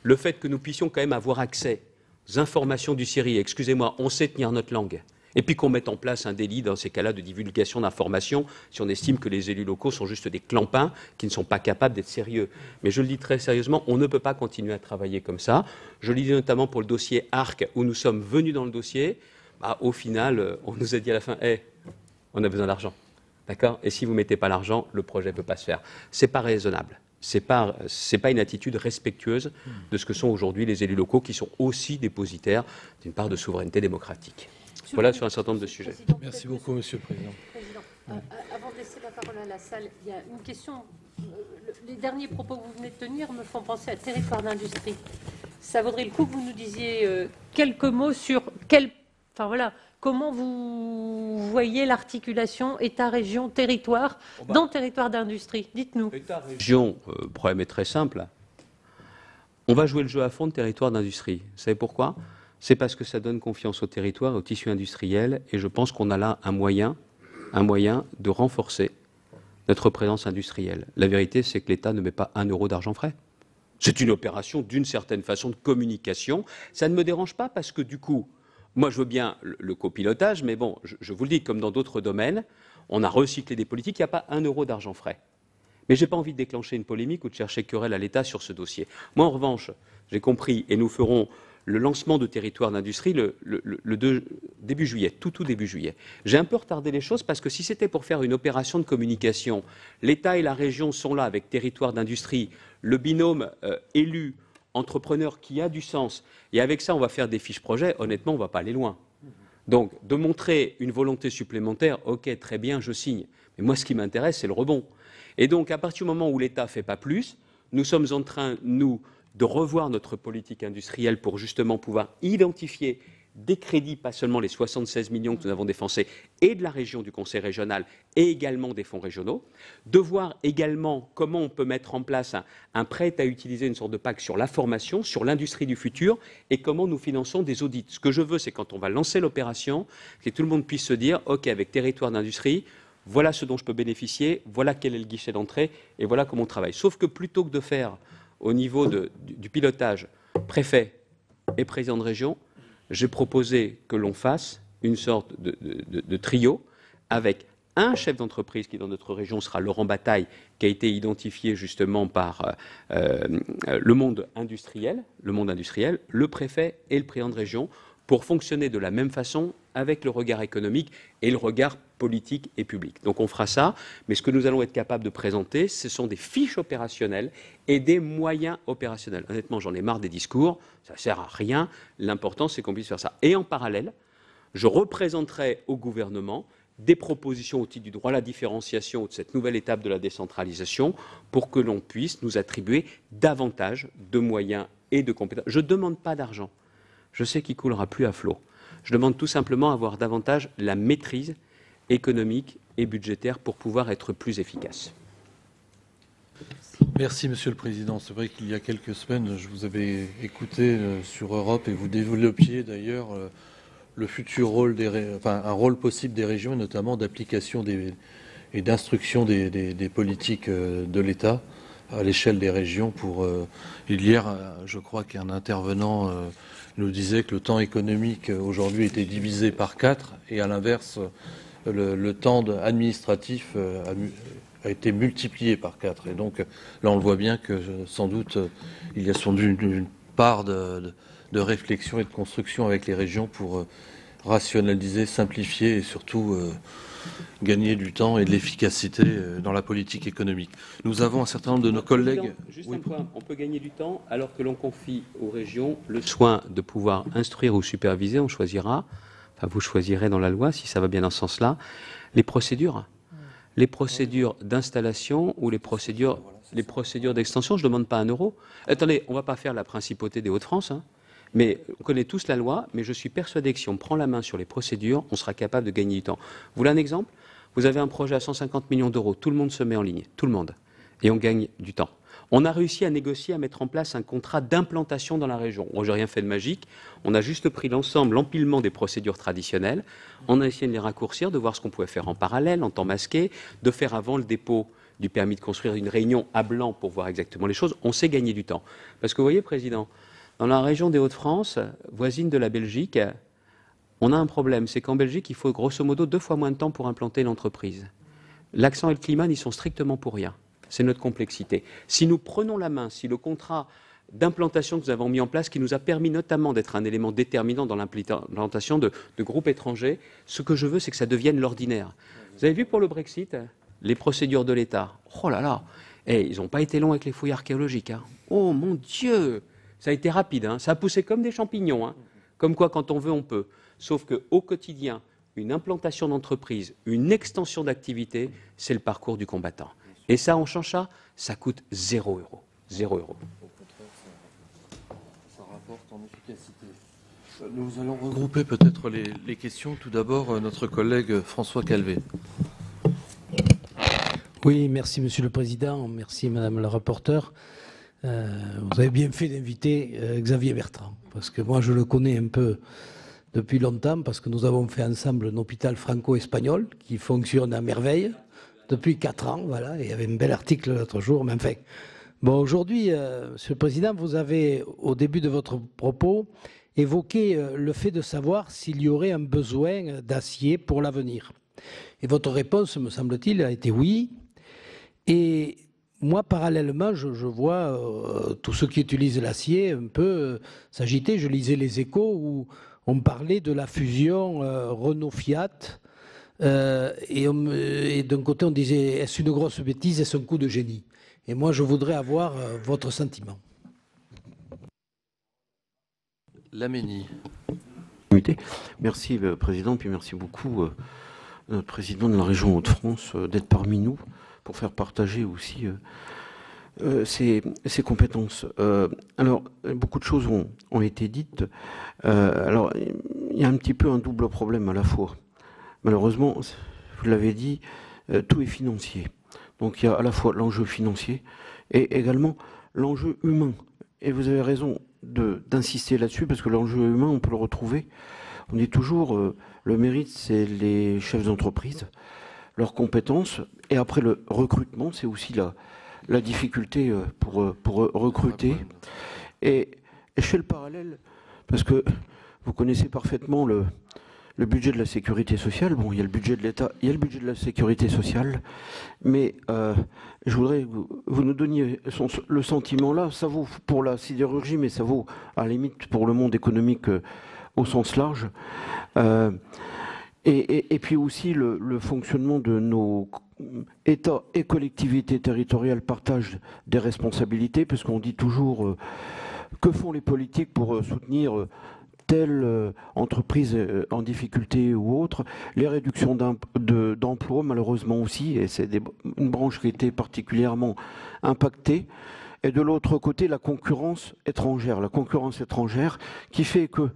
Le fait que nous puissions quand même avoir accès aux informations du CIRI, excusez-moi, on sait tenir notre langue, et puis qu'on mette en place un délit dans ces cas-là de divulgation d'informations si on estime que les élus locaux sont juste des clampins qui ne sont pas capables d'être sérieux. Mais je le dis très sérieusement, on ne peut pas continuer à travailler comme ça. Je le dis notamment pour le dossier ARC, où nous sommes venus dans le dossier. Au final, on nous a dit à la fin, on a besoin d'argent. D'accord? Et si vous ne mettez pas l'argent, le projet ne peut pas se faire. Ce n'est pas raisonnable. Ce n'est pas une attitude respectueuse de ce que sont aujourd'hui les élus locaux qui sont aussi dépositaires d'une part de souveraineté démocratique. Voilà sur un certain nombre de sujets. Merci beaucoup, Monsieur le Président. Avant de laisser la parole à la salle, il y a une question. Les derniers propos que vous venez de tenir me font penser à territoire d'industrie. Ça vaudrait le coup que vous nous disiez quelques mots sur comment vous voyez l'articulation État, région, territoire dans territoire d'industrie. Dites-nous. État, région, le problème est très simple. On va jouer le jeu à fond de territoire d'industrie. Vous savez pourquoi ? C'est parce que ça donne confiance au territoire et au tissu industriel, et je pense qu'on a là un moyen de renforcer notre présence industrielle. La vérité, c'est que l'État ne met pas 1 euro d'argent frais. C'est une opération d'une certaine façon de communication. Ça ne me dérange pas parce que du coup, moi je veux bien le copilotage, mais bon, je vous le dis, comme dans d'autres domaines, on a recyclé des politiques, il n'y a pas 1 euro d'argent frais. Mais je n'ai pas envie de déclencher une polémique ou de chercher querelle à l'État sur ce dossier. Moi, en revanche, j'ai compris, et nous ferons le lancement de territoire d'industrie le début juillet, tout début juillet. J'ai un peu retardé les choses parce que si c'était pour faire une opération de communication, l'État et la région sont là avec territoire d'industrie, le binôme élu, entrepreneur qui a du sens, et avec ça on va faire des fiches projets, honnêtement on ne va pas aller loin. Donc de montrer une volonté supplémentaire, ok, très bien, je signe. Mais moi ce qui m'intéresse c'est le rebond. Et donc à partir du moment où l'État ne fait pas plus, nous sommes en train, nous, de revoir notre politique industrielle pour justement pouvoir identifier des crédits, pas seulement les 76 millions que nous avons dépensés, et de la région, du conseil régional, et également des fonds régionaux, de voir également comment on peut mettre en place un prêt à utiliser, une sorte de pacte sur la formation, sur l'industrie du futur, et comment nous finançons des audits. Ce que je veux, c'est quand on va lancer l'opération, que tout le monde puisse se dire, ok, avec territoire d'industrie, voilà ce dont je peux bénéficier, voilà quel est le guichet d'entrée, et voilà comment on travaille. Sauf que plutôt que de faire au niveau du pilotage, préfet et président de région, j'ai proposé que l'on fasse une sorte de trio avec un chef d'entreprise qui, dans notre région, sera Laurent Bataille, qui a été identifié justement par le monde industriel, le préfet et le président de région, pour fonctionner de la même façon avec le regard économique et le regard politique et public. Donc on fera ça, mais ce que nous allons être capables de présenter, ce sont des fiches opérationnelles et des moyens opérationnels. Honnêtement, j'en ai marre des discours, ça ne sert à rien. L'important, c'est qu'on puisse faire ça. Et en parallèle, je représenterai au gouvernement des propositions au titre du droit à la différenciation ou de cette nouvelle étape de la décentralisation pour que l'on puisse nous attribuer davantage de moyens et de compétences. Je ne demande pas d'argent. Je sais qu'il ne coulera plus à flot. Je demande tout simplement à avoir davantage la maîtrise économique et budgétaire pour pouvoir être plus efficace. Merci, Monsieur le Président. C'est vrai qu'il y a quelques semaines, je vous avais écouté sur Europe et vous développiez d'ailleurs le futur rôle un rôle possible des régions, et notamment d'application et d'instruction des politiques de l'État à l'échelle des régions. Hier, je crois qu'un intervenant nous disait que le temps économique aujourd'hui était divisé par 4 et à l'inverse, le temps administratif a été multiplié par 4. Et donc là, on le voit bien que sans doute, il y a sans doute une part de réflexion et de construction avec les régions pour rationaliser, simplifier et surtout gagner du temps et de l'efficacité dans la politique économique. Nous avons un certain nombre de nos collègues... Juste un point, on peut gagner du temps alors que l'on confie aux régions le soin de pouvoir instruire ou superviser, on choisira, enfin vous choisirez dans la loi si ça va bien dans ce sens-là, les procédures d'installation ou les procédures d'extension. Je ne demande pas 1 euro. Attendez, on ne va pas faire la principauté des Hauts-de-France, hein, mais on connaît tous la loi, mais je suis persuadé que si on prend la main sur les procédures, on sera capable de gagner du temps. Vous voulez un exemple? Vous avez un projet à 150 millions d'euros, tout le monde se met en ligne, tout le monde, et on gagne du temps. On a réussi à négocier, à mettre en place un contrat d'implantation dans la région. Bon, j'ai rien fait de magique, on a juste pris l'empilement des procédures traditionnelles, on a essayé de les raccourcir, de voir ce qu'on pouvait faire en parallèle, en temps masqué, de faire avant le dépôt du permis de construire une réunion à blanc pour voir exactement les choses. On s'est gagné du temps. Parce que vous voyez, Président, dans la région des Hauts-de-France, voisine de la Belgique, on a un problème. C'est qu'en Belgique, il faut grosso modo 2 fois moins de temps pour implanter l'entreprise. L'accent et le climat n'y sont strictement pour rien. C'est notre complexité. Si nous prenons la main, si le contrat d'implantation que nous avons mis en place, qui nous a permis notamment d'être un élément déterminant dans l'implantation de groupes étrangers, ce que je veux, c'est que ça devienne l'ordinaire. Vous avez vu pour le Brexit, les procédures de l'État? Oh là là, ils n'ont pas été longs avec les fouilles archéologiques. Hein. Oh mon Dieu, ça a été rapide, hein. Ça a poussé comme des champignons. Hein. Comme quoi, quand on veut, on peut. Sauf qu'au quotidien, une implantation d'entreprise, une extension d'activité, c'est le parcours du combattant. Et ça, on change ça coûte 0 €. 0 €. Au contraire, ça rapporte en efficacité. Nous allons regrouper peut-être les questions. Tout d'abord, notre collègue François Calvet. Oui, merci Monsieur le Président, merci Madame la rapporteure. Vous avez bien fait d'inviter Xavier Bertrand, parce que moi je le connais un peu depuis longtemps, parce que nous avons fait ensemble un hôpital franco-espagnol qui fonctionne à merveille depuis 4 ans, voilà, et il y avait un bel article l'autre jour, mais enfin. Bon, aujourd'hui, Monsieur le Président, vous avez, au début de votre propos, évoqué le fait de savoir s'il y aurait un besoin d'acier pour l'avenir. Et votre réponse, me semble-t-il, a été oui. Et moi, parallèlement, je vois tous ceux qui utilisent l'acier un peu s'agiter. Je lisais les Échos où on parlait de la fusion Renault-Fiat. Et d'un côté, on disait, est-ce une grosse bêtise, est-ce un coup de génie? Et moi, je voudrais avoir votre sentiment. Laménie. Merci, Président, puis merci beaucoup notre président de la région Hauts-de-France d'être parmi nous pour faire partager aussi ses compétences. Alors, beaucoup de choses ont été dites. Alors, il y a un petit peu un double problème à la fois. Malheureusement, vous l'avez dit, tout est financier. Donc, il y a à la fois l'enjeu financier et également l'enjeu humain. Et vous avez raison d'insister là-dessus, parce que l'enjeu humain, on peut le retrouver. On dit toujours, le mérite, c'est les chefs d'entreprise, leurs compétences, et après le recrutement, c'est aussi la difficulté pour recruter. Et je fais le parallèle, parce que vous connaissez parfaitement le budget de la sécurité sociale. Bon, il y a le budget de l'État, il y a le budget de la sécurité sociale, mais je voudrais que vous nous donniez le sentiment là, ça vaut pour la sidérurgie, mais ça vaut à la limite pour le monde économique au sens large. Et puis aussi le fonctionnement de nos États et collectivités territoriales partagent des responsabilités, parce qu'on dit toujours que font les politiques pour soutenir telle entreprise en difficulté ou autre, les réductions d'emplois malheureusement aussi, et c'est une branche qui a été particulièrement impactée. Et de l'autre côté, la concurrence étrangère qui fait que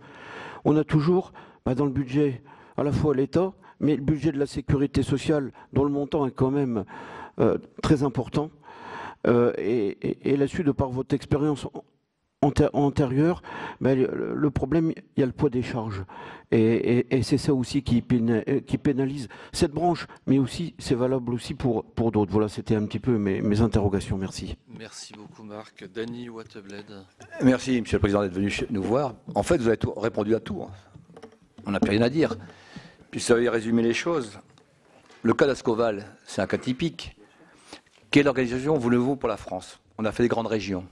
on a toujours dans le budget à la fois l'État, mais le budget de la sécurité sociale, dont le montant est quand même très important. Et là-dessus, de par votre expérience antérieure, le problème, il y a le poids des charges. Et c'est ça aussi qui pénalise cette branche, mais aussi c'est valable aussi pour d'autres. Voilà, c'était un petit peu mes interrogations. Merci. Merci beaucoup Marc. Dany Wattebled. Merci Monsieur le Président d'être venu nous voir. En fait, vous avez répondu à tout. On n'a plus rien à dire. Puis ça veut résumer les choses. Le cas d'Ascoval, c'est un cas typique. Quelle organisation voulez-vous pour la France? On a fait des grandes régions.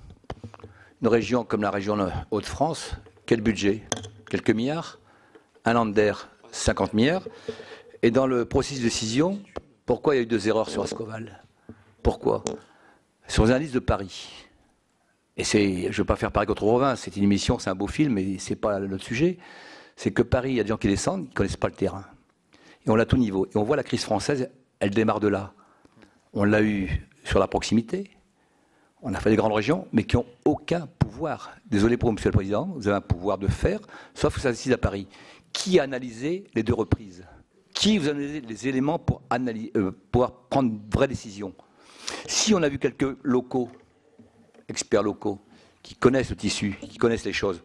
Une région comme la région Hauts-de-France, quel budget? Quelques milliards. Un Lander, 50 milliards. Et dans le processus de décision, pourquoi il y a eu 2 erreurs sur Ascoval? Pourquoi? Sur les indices de Paris. Et je ne veux pas faire Paris contre Provins, c'est une émission, c'est un beau film, mais ce n'est pas notre sujet. C'est que Paris, il y a des gens qui descendent, ils ne connaissent pas le terrain. Et on l'a à tout niveau. Et on voit la crise française, elle démarre de là. On l'a eu sur la proximité. On a fait des grandes régions, mais qui n'ont aucun pouvoir. Désolé pour vous, Monsieur le Président, vous avez un pouvoir de faire, sauf que ça se décide à Paris. Qui a analysé les 2 reprises? Qui vous a donné les éléments pour pouvoir prendre une vraie décision? Si on a vu quelques locaux, experts locaux, qui connaissent le tissu, qui connaissent les choses,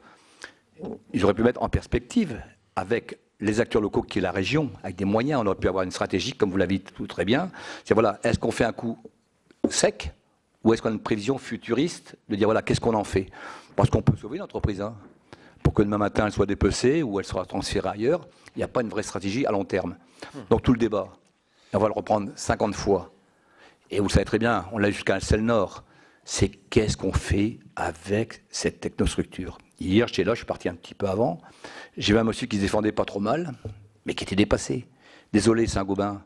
ils auraient pu mettre en perspective avec les acteurs locaux qui est la région, avec des moyens, on aurait pu avoir une stratégie, comme vous l'avez dit tout très bien. C'est voilà, est-ce qu'on fait un coup sec ou est-ce qu'on a une prévision futuriste de dire voilà, qu'est-ce qu'on en fait? Parce qu'on peut sauver une entreprise, pour que demain matin elle soit dépecée ou elle sera transférée ailleurs. Il n'y a pas une vraie stratégie à long terme. Donc tout le débat, on va le reprendre 50 fois. Et vous le savez très bien, on l'a jusqu'à Alcel Nord. C'est qu'est-ce qu'on fait avec cette technostructure? Hier, j'étais là, je suis parti un petit peu avant. J'ai vu un monsieur qui se défendait pas trop mal, mais qui était dépassé. Désolé, Saint-Gobain,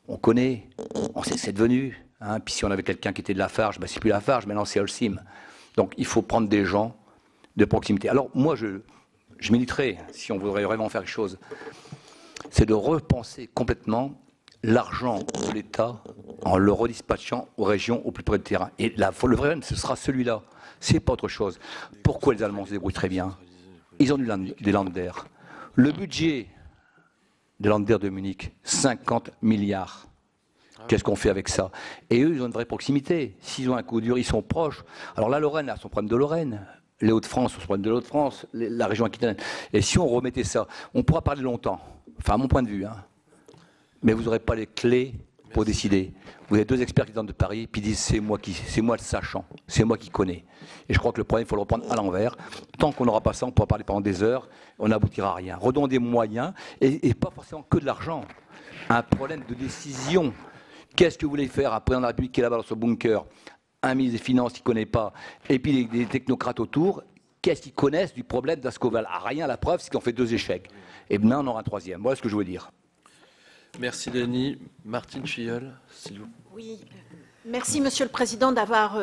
on connaît, on sait que c'est devenu. Puis si on avait quelqu'un qui était de Lafarge, c'est plus Lafarge, maintenant c'est Holcim. Donc il faut prendre des gens de proximité. Alors moi, je militerais, si on voudrait vraiment faire quelque chose, c'est de repenser complètement l'argent de l'État en le redispatchant aux régions au plus près du terrain. Et le vrai problème, ce sera celui-là. C'est pas autre chose. Pourquoi les Allemands se débrouillent très bien? Ils ont des Lander. Le budget des Lander de Munich, 50 milliards. Qu'est-ce qu'on fait avec ça? Et eux, ils ont une vraie proximité. S'ils ont un coup dur, ils sont proches. Alors la Lorraine a son problème de Lorraine. Les Hauts-de-France ont son problème de Hauts-de-France. La région aquitaine. Et si on remettait ça, on pourra parler longtemps. Enfin, à mon point de vue. Mais vous n'aurez pas les clés pour décider. Vous avez 2 experts qui viennent de Paris, puis disent c'est moi le sachant, c'est moi qui connais. Et je crois que le problème, il faut le reprendre à l'envers. Tant qu'on n'aura pas ça, on pourra parler pendant des heures, on n'aboutira à rien. Redonnons des moyens, et pas forcément que de l'argent. Un problème de décision. Qu'est-ce que vous voulez faire après un République qui est là-bas dans ce bunker? Un ministre des Finances qui ne connaît pas, et puis des technocrates autour. Qu'est-ce qu'ils connaissent du problème d'Ascoval? Rien, la preuve, c'est qu'on fait 2 échecs. Et maintenant, on aura un 3e. Voilà ce que je veux dire. Merci Dany. Martine Filleul, s'il vous plaît. Oui, merci Monsieur le Président d'avoir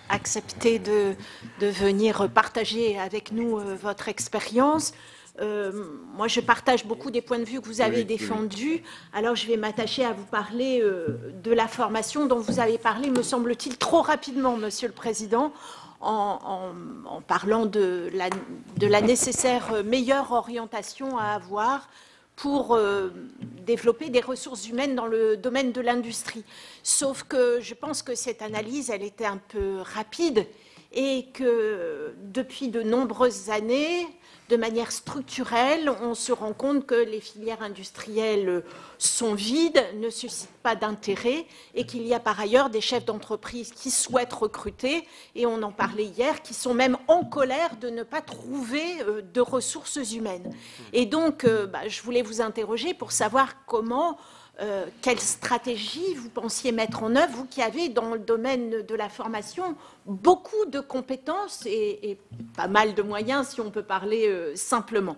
accepté de venir partager avec nous votre expérience. Moi, je partage beaucoup des points de vue que vous avez défendus. Alors, je vais m'attacher à vous parler de la formation dont vous avez parlé, me semble-t-il, trop rapidement, Monsieur le Président, en parlant de la nécessaire meilleure orientation à avoir pour développer des ressources humaines dans le domaine de l'industrie. Sauf que je pense que cette analyse, elle était un peu rapide et que depuis de nombreuses années, de manière structurelle, on se rend compte que les filières industrielles sont vides, ne suscitent pas d'intérêt et qu'il y a par ailleurs des chefs d'entreprise qui souhaitent recruter, et on en parlait hier, qui sont même en colère de ne pas trouver de ressources humaines. Et donc, je voulais vous interroger pour savoir quelle stratégie vous pensiez mettre en œuvre, vous qui avez dans le domaine de la formation beaucoup de compétences et pas mal de moyens, si on peut parler simplement.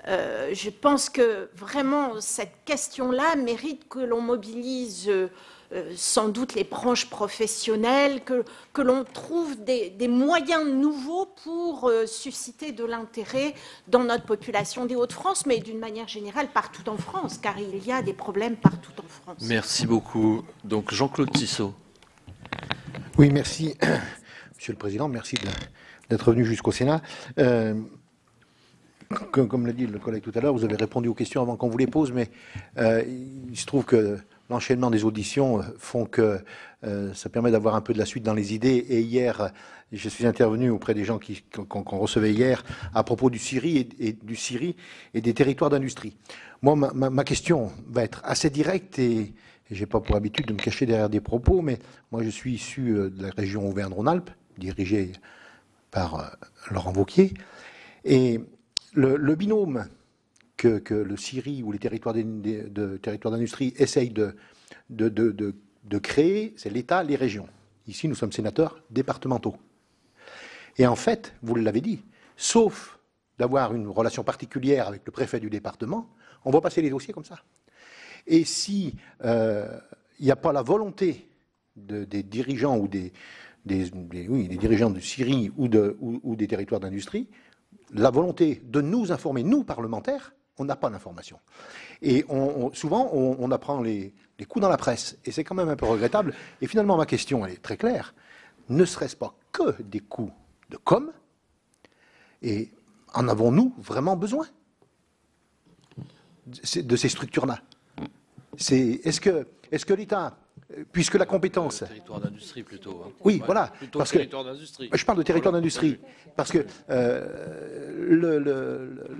Je pense que vraiment cette question-là mérite que l'on mobilise sans doute les branches professionnelles, que l'on trouve des moyens nouveaux pour susciter de l'intérêt dans notre population des Hauts-de-France, mais d'une manière générale partout en France, car il y a des problèmes partout en France. Merci beaucoup. Donc Jean-Claude Tissot. Oui, merci, Monsieur le Président. Merci d'être venu jusqu'au Sénat. Comme l'a dit le collègue tout à l'heure, vous avez répondu aux questions avant qu'on vous les pose, mais il se trouve que l'enchaînement des auditions font que ça permet d'avoir un peu de la suite dans les idées. Et hier, je suis intervenu auprès des gens qu'on recevait hier à propos du Syrie et des territoires d'industrie. Moi, ma question va être assez directe et je n'ai pas pour habitude de me cacher derrière des propos, mais moi je suis issu de la région Auvergne-Rhône-Alpes, dirigée par Laurent Wauquiez, et le binôme que le Syrie ou les territoires d'industrie essayent de créer, c'est l'État, les régions. Ici, nous sommes sénateurs départementaux. Et en fait, vous l'avez dit, sauf d'avoir une relation particulière avec le préfet du département, on va passer les dossiers comme ça. Et si il n'y a pas la volonté des dirigeants ou des dirigeants de Syrie ou des territoires d'industrie, la volonté de nous informer, nous parlementaires, on n'a pas d'information. Et souvent, on apprend les coups dans la presse. Et c'est quand même un peu regrettable. Et finalement, ma question, elle est très claire. Ne serait-ce pas que des coups de com'? Et en avons-nous vraiment besoin de ces structures-là? Est-ce que l'État, puisque la compétence... Territoire d'industrie plutôt. Hein. Oui, ouais, voilà. Plutôt parce territoire d'industrie. Je parle de territoire d'industrie. Parce que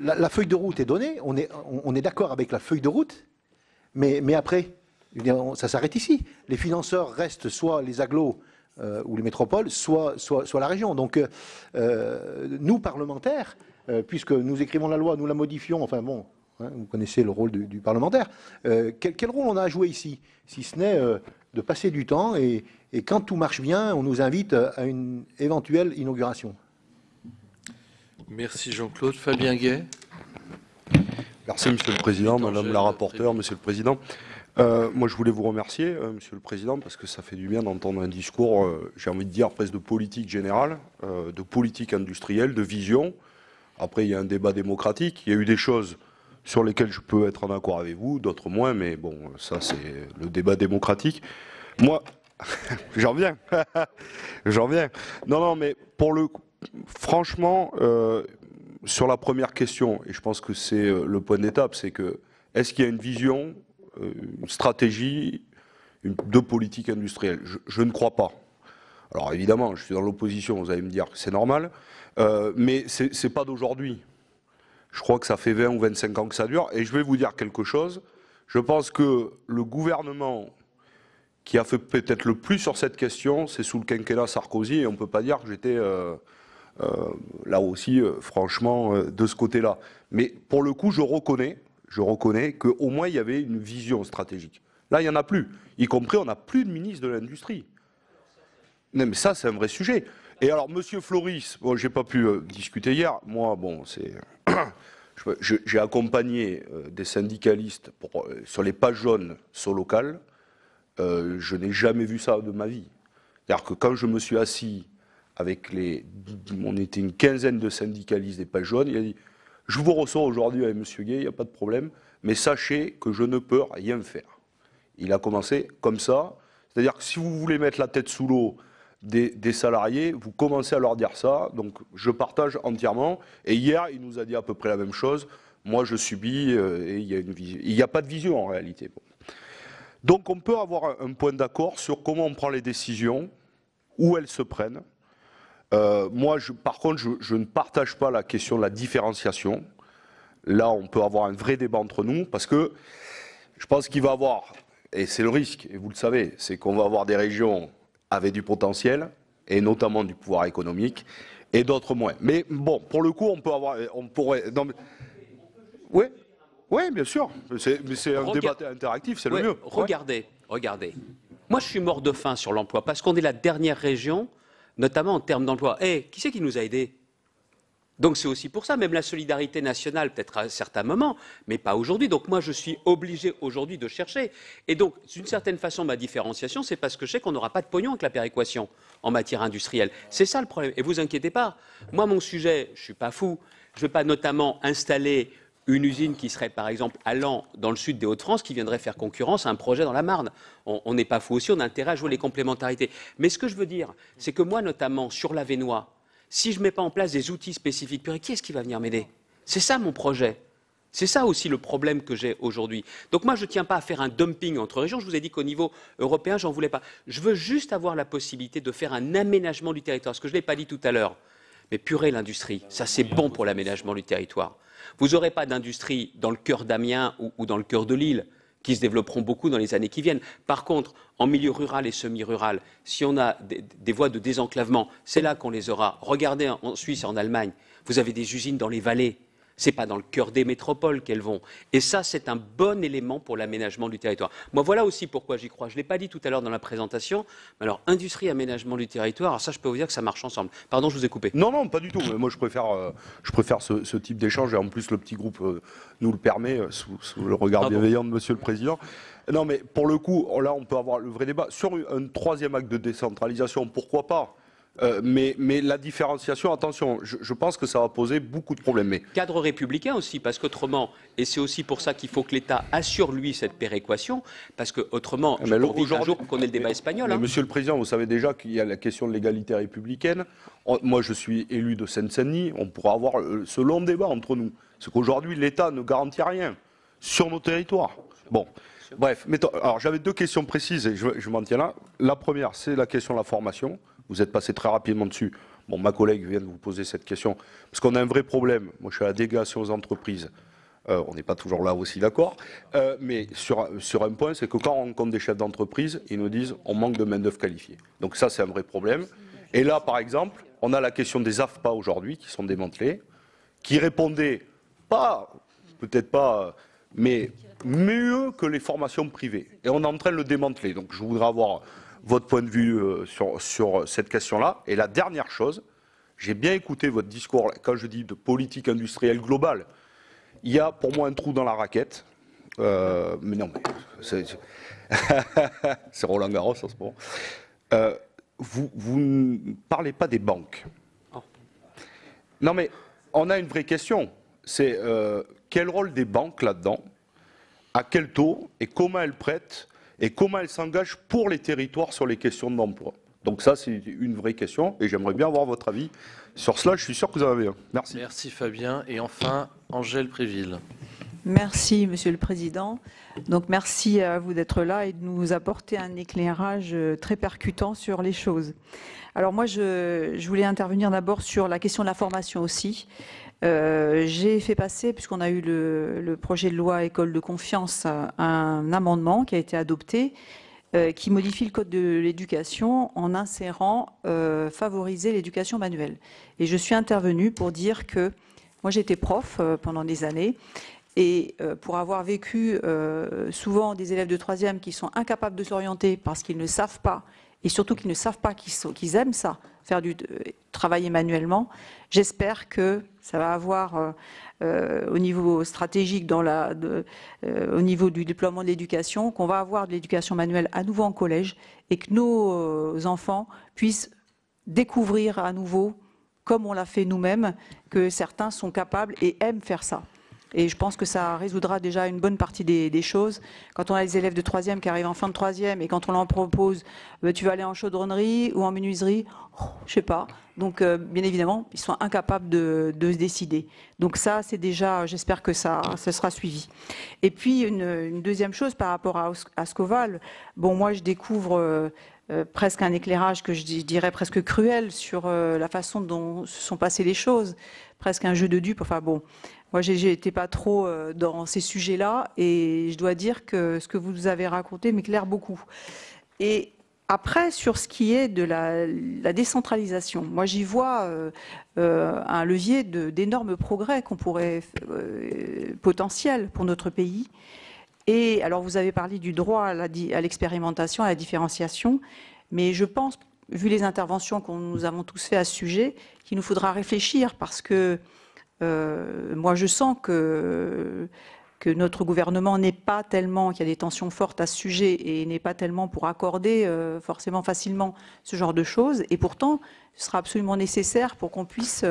la feuille de route est donnée, on est d'accord avec la feuille de route, mais après, ça s'arrête ici. Les financeurs restent soit les agglos ou les métropoles, soit la région. Donc, nous, parlementaires, puisque nous écrivons la loi, nous la modifions, enfin bon... Vous connaissez le rôle du parlementaire. Quel rôle on a à jouer ici? Si ce n'est de passer du temps et quand tout marche bien, on nous invite à une éventuelle inauguration. Merci Jean-Claude. Fabien Gay. Merci Monsieur le Président, Madame la rapporteure, Monsieur le Président. Moi je voulais vous remercier, Monsieur le Président, parce que ça fait du bien d'entendre un discours, j'ai envie de dire presque de politique générale, de politique industrielle, de vision. Après il y a un débat démocratique, il y a eu des choses sur lesquels je peux être en accord avec vous, d'autres moins, mais bon, ça c'est le débat démocratique. Moi, j'en viens, j'en viens. Non, mais franchement, sur la première question, et je pense que c'est le point d'étape, c'est que, est-ce qu'il y a une vision, une stratégie de politique industrielle? Je ne crois pas. Alors évidemment, je suis dans l'opposition, vous allez me dire que c'est normal, mais c'est pas d'aujourd'hui. Je crois que ça fait 20 ou 25 ans que ça dure. Et je vais vous dire quelque chose. Je pense que le gouvernement qui a fait peut-être le plus sur cette question, c'est sous le quinquennat Sarkozy. Et on ne peut pas dire que j'étais là aussi, franchement, de ce côté-là. Mais pour le coup, je reconnais qu'au moins il y avait une vision stratégique. Là, il n'y en a plus. Y compris, on n'a plus de ministre de l'Industrie. Non, mais ça, c'est un vrai sujet. Et alors, Monsieur Floris, bon, j'ai pas pu discuter hier. Moi, bon, c'est... J'ai accompagné des syndicalistes sur les pages jaunes Solocal. Je n'ai jamais vu ça de ma vie. C'est-à-dire que quand je me suis assis avec on était une quinzaine de syndicalistes des pages jaunes, il a dit « Je vous reçois aujourd'hui avec M. Gay, il n'y a pas de problème, mais sachez que je ne peux rien faire. » Il a commencé comme ça. C'est-à-dire que si vous voulez mettre la tête sous l'eau des salariés, vous commencez à leur dire ça, donc je partage entièrement. Et hier, il nous a dit à peu près la même chose. Moi, je subis et il n'y a pas de vision en réalité. Bon. Donc, on peut avoir un point d'accord sur comment on prend les décisions, où elles se prennent. Moi, par contre, je ne partage pas la question de la différenciation. Là, on peut avoir un vrai débat entre nous, parce que je pense qu'il va y avoir, et c'est le risque, et vous le savez, c'est qu'on va avoir des régions avec du potentiel, et notamment du pouvoir économique, et d'autres moins. Mais bon, pour le coup, on pourrait... Non, mais, oui, bien sûr. C'est un débat interactif, c'est le mieux. Regardez. Moi, je suis mort de faim sur l'emploi, parce qu'on est la dernière région, notamment en termes d'emploi. Qui c'est qui nous a aidés? Donc c'est aussi pour ça, même la solidarité nationale, peut-être à certains moments, mais pas aujourd'hui. Donc moi, je suis obligé aujourd'hui de chercher. Et donc, d'une certaine façon, ma différenciation, c'est parce que je sais qu'on n'aura pas de pognon avec la péréquation en matière industrielle. C'est ça le problème. Et vous inquiétez pas. Moi, mon sujet, je ne suis pas fou. Je ne vais pas notamment installer une usine qui serait, par exemple, à Laon, dans le sud des Hauts-de-France, qui viendrait faire concurrence à un projet dans la Marne. On n'est pas fou aussi, on a intérêt à jouer les complémentarités. Mais ce que je veux dire, c'est que moi, notamment, sur l'Avesnois, si je ne mets pas en place des outils spécifiques, qui est-ce qui va venir m'aider? C'est ça mon projet. C'est ça aussi le problème que j'ai aujourd'hui. Donc moi, je ne tiens pas à faire un dumping entre régions. Je vous ai dit qu'au niveau européen, j'en voulais pas. Je veux juste avoir la possibilité de faire un aménagement du territoire. Ce que je ne l'ai pas dit tout à l'heure. Mais purer l'industrie, ça c'est bon pour l'aménagement du territoire. Vous n'aurez pas d'industrie dans le cœur d'Amiens ou dans le cœur de Lille, qui se développeront beaucoup dans les années qui viennent. Par contre, en milieu rural et semi-rural, si on a des voies de désenclavement, c'est là qu'on les aura. Regardez en Suisse et en Allemagne, vous avez des usines dans les vallées. Ce n'est pas dans le cœur des métropoles qu'elles vont. Et ça, c'est un bon élément pour l'aménagement du territoire. Moi, voilà aussi pourquoi j'y crois. Je ne l'ai pas dit tout à l'heure dans la présentation, mais alors, industrie, aménagement du territoire, alors ça, je peux vous dire que ça marche ensemble. Pardon, je vous ai coupé. Non, non, pas du tout. Mais moi, je préfère ce type d'échange. Et en plus, le petit groupe nous le permet, sous le regard bienveillant de Monsieur le Président. Non, mais pour le coup, là, on peut avoir le vrai débat. Sur un troisième acte de décentralisation, pourquoi pas? Mais la différenciation, attention, je pense que ça va poser beaucoup de problèmes. Mais... Cadre républicain aussi, parce qu'autrement, et c'est aussi pour ça qu'il faut que l'État assure, lui, cette péréquation, parce qu'autrement, je vous dis un jour qu'on ait le débat espagnol. Monsieur le Président, vous savez déjà qu'il y a la question de l'égalité républicaine. Moi, je suis élu de Seine-Saint-Denis, on pourra avoir ce long débat entre nous. C'est qu'aujourd'hui, l'État ne garantit rien sur nos territoires. Bon, bref, alors j'avais deux questions précises et je m'en tiens là. La première, c'est la question de la formation. Vous êtes passé très rapidement dessus. Bon, ma collègue vient de vous poser cette question. Parce qu'on a un vrai problème. Moi, je suis à la délégation aux entreprises. On n'est pas toujours là aussi, d'accord. Mais sur un point, c'est que quand on rencontre des chefs d'entreprise, ils nous disent on manque de main-d'œuvre qualifiée. Donc ça, c'est un vrai problème. Et là, par exemple, on a la question des AFPA aujourd'hui qui sont démantelés, qui répondaient pas, peut-être pas, mais mieux que les formations privées. Et on est en train de le démanteler. Donc je voudrais avoir votre point de vue sur cette question-là. Et la dernière chose, j'ai bien écouté votre discours quand je dis de politique industrielle globale. Il y a pour moi un trou dans la raquette. Mais non, mais c'est Roland Garros en ce moment. Vous ne parlez pas des banques. Non, mais on a une vraie question. C'est quel rôle des banques là-dedans, à quel taux et comment elles prêtent et comment elles s'engagent pour les territoires sur les questions d'emploi. Donc ça, c'est une vraie question et j'aimerais bien avoir votre avis sur cela. Je suis sûr que vous en avez un. Merci. Merci Fabien. Et enfin, Angèle Préville. Merci Monsieur le Président. Donc merci à vous d'être là et de nous apporter un éclairage très percutant sur les choses. Alors moi, je voulais intervenir d'abord sur la question de la formation aussi. J'ai fait passer, puisqu'on a eu le projet de loi École de confiance, un amendement qui a été adopté qui modifie le code de l'éducation en insérant favoriser l'éducation manuelle. Et je suis intervenue pour dire que moi j'étais prof pendant des années et pour avoir vécu souvent des élèves de 3e qui sont incapables de s'orienter parce qu'ils ne savent pas et surtout qu'ils ne savent pas qu'ils aiment ça, faire travailler manuellement, j'espère que ça va avoir au niveau stratégique, au niveau du déploiement de l'éducation, qu'on va avoir de l'éducation manuelle à nouveau en collège et que nos enfants puissent découvrir à nouveau, comme on l'a fait nous-mêmes, que certains sont capables et aiment faire ça. Et je pense que ça résoudra déjà une bonne partie des choses. Quand on a les élèves de 3e qui arrivent en fin de 3e et quand on leur propose tu vas aller en chaudronnerie ou en menuiserie, je sais pas. Donc bien évidemment, ils sont incapables de se décider. Donc ça, c'est déjà, j'espère que ça sera suivi. Et puis une deuxième chose par rapport à Ascoval, bon moi je découvre presque un éclairage que je dirais presque cruel sur la façon dont se sont passées les choses, presque un jeu de dupes. Enfin bon, moi j'étais pas trop dans ces sujets-là et je dois dire que ce que vous nous avez raconté m'éclaire beaucoup. Et après, sur ce qui est de la décentralisation, moi j'y vois un levier d'énormes progrès qu'on pourrait potentiel pour notre pays. Et alors vous avez parlé du droit à l'expérimentation, à la différenciation, mais je pense vu les interventions que nous avons tous fait à ce sujet, qu'il nous faudra réfléchir parce que moi je sens que notre gouvernement n'est pas tellement, qu'il y a des tensions fortes à ce sujet et n'est pas tellement pour accorder forcément facilement ce genre de choses. Et pourtant, ce sera absolument nécessaire pour qu'on puisse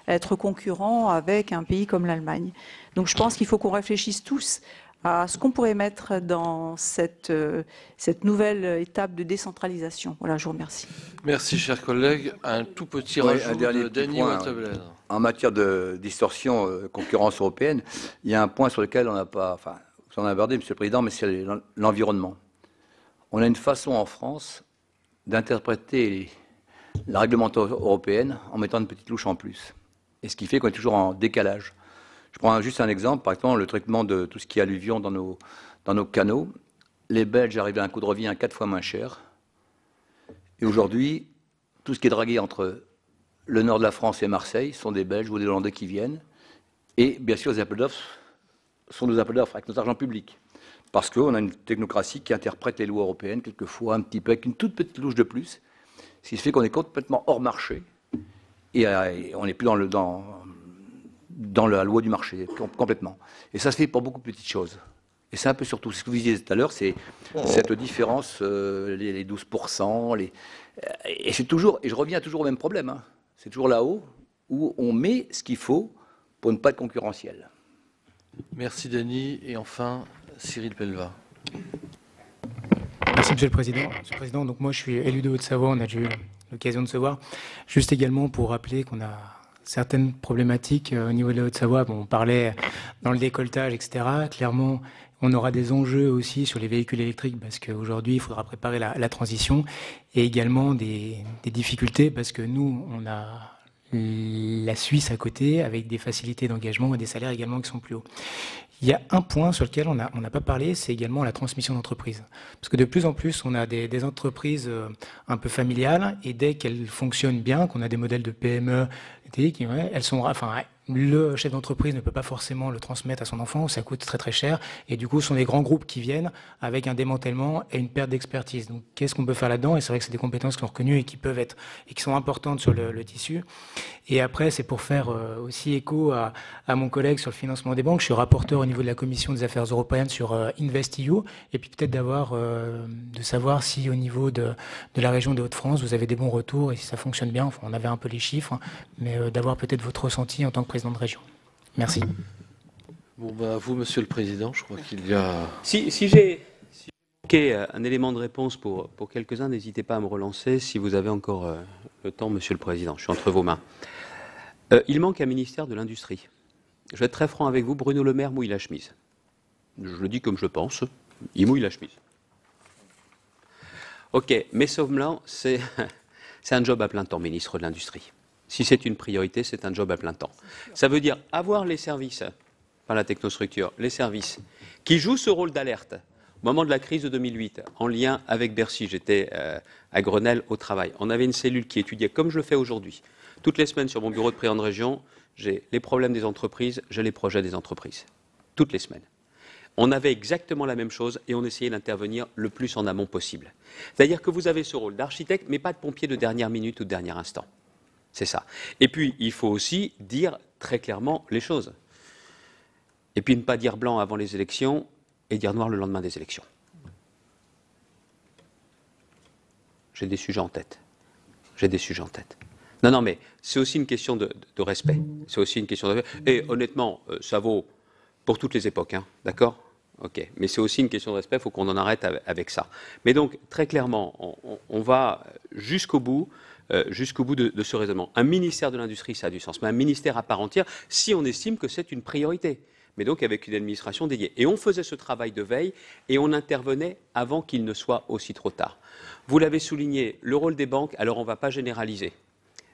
être concurrent avec un pays comme l'Allemagne. Donc je pense qu'il faut qu'on réfléchisse tous à ce qu'on pourrait mettre dans cette nouvelle étape de décentralisation. Voilà, je vous remercie. Merci, chers collègues. Un tout petit rajout de Denis Wattebled. En matière de distorsion concurrence européenne, il y a un point sur lequel on n'a pas... Enfin, vous en avez abordé, Monsieur le Président, mais c'est l'environnement. On a une façon en France d'interpréter la réglementation européenne en mettant une petite louche en plus. Et ce qui fait qu'on est toujours en décalage. Je prends juste un exemple, par exemple, le traitement de tout ce qui est alluvion dans nos canaux. Les Belges arrivent à un coût de revient 4 fois moins cher. Et aujourd'hui, tout ce qui est dragué entre le nord de la France et Marseille sont des Belges ou des Hollandais qui viennent. Et bien sûr, les appels d'offres sont nos appels d'offres avec nos argents publics. Parce qu'on a une technocratie qui interprète les lois européennes, quelquefois un petit peu avec une toute petite louche de plus. Ce qui fait qu'on est complètement hors marché. Et on n'est plus dans la loi du marché, complètement. Et ça se fait pour beaucoup de petites choses. Et c'est un peu surtout ce que vous disiez tout à l'heure, c'est cette différence, les 12%, et c'est toujours, et je reviens toujours au même problème, hein. C'est toujours là-haut où on met ce qu'il faut pour ne pas être concurrentiel. Merci Denis, et enfin Cyril Pellevat. Merci Monsieur le Président. Monsieur le Président, donc moi je suis élu de Haute-Savoie, on a déjà eu l'occasion de se voir. Juste également pour rappeler qu'on a certaines problématiques au niveau de la Haute-Savoie. Bon, on parlait dans le décolletage, etc. Clairement, on aura des enjeux aussi sur les véhicules électriques parce qu'aujourd'hui, il faudra préparer la transition et également des difficultés parce que nous, on a la Suisse à côté avec des facilités d'engagement et des salaires également qui sont plus hauts. Il y a un point sur lequel on n'a pas parlé, c'est également la transmission d'entreprise. Parce que de plus en plus, on a des entreprises un peu familiales et dès qu'elles fonctionnent bien, qu'on a des modèles de PME, elles sont, enfin, le chef d'entreprise ne peut pas forcément le transmettre à son enfant, ça coûte très très cher, et du coup, ce sont des grands groupes qui viennent avec un démantèlement et une perte d'expertise. Donc, qu'est-ce qu'on peut faire là-dedans? Et c'est vrai que c'est des compétences qui sont reconnues et qui peuvent être, et qui sont importantes sur le tissu. Et après, c'est pour faire aussi écho à mon collègue sur le financement des banques. Je suis rapporteur au niveau de la Commission des Affaires européennes sur InvestEU, et puis peut-être de savoir si au niveau de la région des Hauts-de-France, vous avez des bons retours et si ça fonctionne bien. Enfin, on avait un peu les chiffres, mais d'avoir peut-être votre ressenti en tant que président de région. Merci. Bon, ben, vous, Monsieur le Président, je crois qu'il y a... Si j'ai manqué un élément de réponse pour quelques-uns, n'hésitez pas à me relancer si vous avez encore le temps, Monsieur le Président. Je suis entre vos mains. Il manque un ministère de l'Industrie. Je vais être très franc avec vous, Bruno Le Maire mouille la chemise. Je le dis comme je pense, il mouille la chemise. Ok, mais Sauvelan, c'est un job à plein temps, ministre de l'Industrie. Si c'est une priorité, c'est un job à plein temps. Ça veut dire avoir les services, par la technostructure, les services, qui jouent ce rôle d'alerte. Au moment de la crise de 2008, en lien avec Bercy, j'étais à Grenelle au travail. On avait une cellule qui étudiait, comme je le fais aujourd'hui, toutes les semaines sur mon bureau de président de région, j'ai les problèmes des entreprises, j'ai les projets des entreprises. Toutes les semaines. On avait exactement la même chose et on essayait d'intervenir le plus en amont possible. C'est-à-dire que vous avez ce rôle d'architecte, mais pas de pompier de dernière minute ou de dernier instant. C'est ça. Et puis, il faut aussi dire très clairement les choses. Et puis, ne pas dire blanc avant les élections et dire noir le lendemain des élections. J'ai des sujets en tête. Non, mais c'est aussi une question de respect. C'est aussi une question de respect. Et honnêtement, ça vaut pour toutes les époques, hein, d'accord ? Ok. Mais c'est aussi une question de respect, il faut qu'on en arrête avec ça. Mais donc, très clairement, on va jusqu'au bout de ce raisonnement. Un ministère de l'Industrie, ça a du sens, mais un ministère à part entière, si on estime que c'est une priorité, mais donc avec une administration dédiée. Et on faisait ce travail de veille et on intervenait avant qu'il ne soit aussi trop tard. Vous l'avez souligné, le rôle des banques, alors on ne va pas généraliser,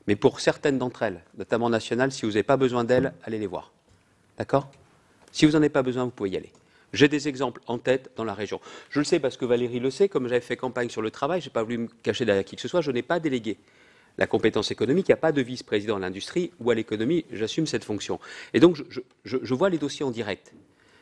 mais pour certaines d'entre elles, notamment nationales, si vous n'avez pas besoin d'elles, allez les voir. D'accord ? Si vous n'en avez pas besoin, vous pouvez y aller. J'ai des exemples en tête dans la région. Je le sais parce que Valérie le sait, comme j'avais fait campagne sur le travail, je n'ai pas voulu me cacher derrière qui que ce soit, je n'ai pas délégué la compétence économique, il n'y a pas de vice-président à l'industrie ou à l'économie, j'assume cette fonction. Et donc, je vois les dossiers en direct.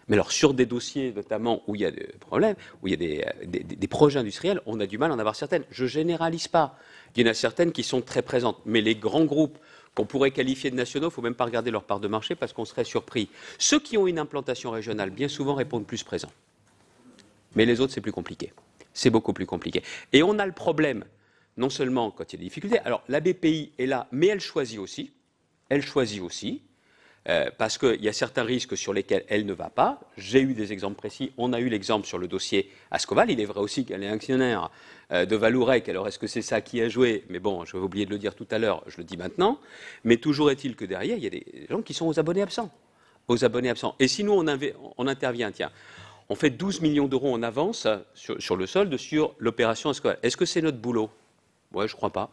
Mais alors, sur des dossiers, notamment, où il y a des problèmes, où il y a des projets industriels, on a du mal à en avoir certaines. Je ne généralise pas. Il y en a certaines qui sont très présentes. Mais les grands groupes qu'on pourrait qualifier de nationaux, il ne faut même pas regarder leur part de marché parce qu'on serait surpris. Ceux qui ont une implantation régionale, bien souvent, répondent plus présents. Mais les autres, c'est plus compliqué. C'est beaucoup plus compliqué. Et on a le problème, non seulement quand il y a des difficultés. Alors, la BPI est là, mais elle choisit aussi. Elle choisit aussi. Parce qu'il y a certains risques sur lesquels elle ne va pas. J'ai eu des exemples précis. On a eu l'exemple sur le dossier Ascoval. Il est vrai aussi qu'elle est actionnaire de Valourec. Alors, est-ce que c'est ça qui a joué? Mais bon, je vais oublier de le dire tout à l'heure, je le dis maintenant. Mais toujours est-il que derrière, il y a des gens qui sont aux abonnés absents. Aux abonnés absents. Et si nous, on intervient, tiens, on fait 12 millions d'euros en avance sur le solde sur l'opération Ascoval. Est-ce que c'est notre boulot? Ouais, je ne crois pas.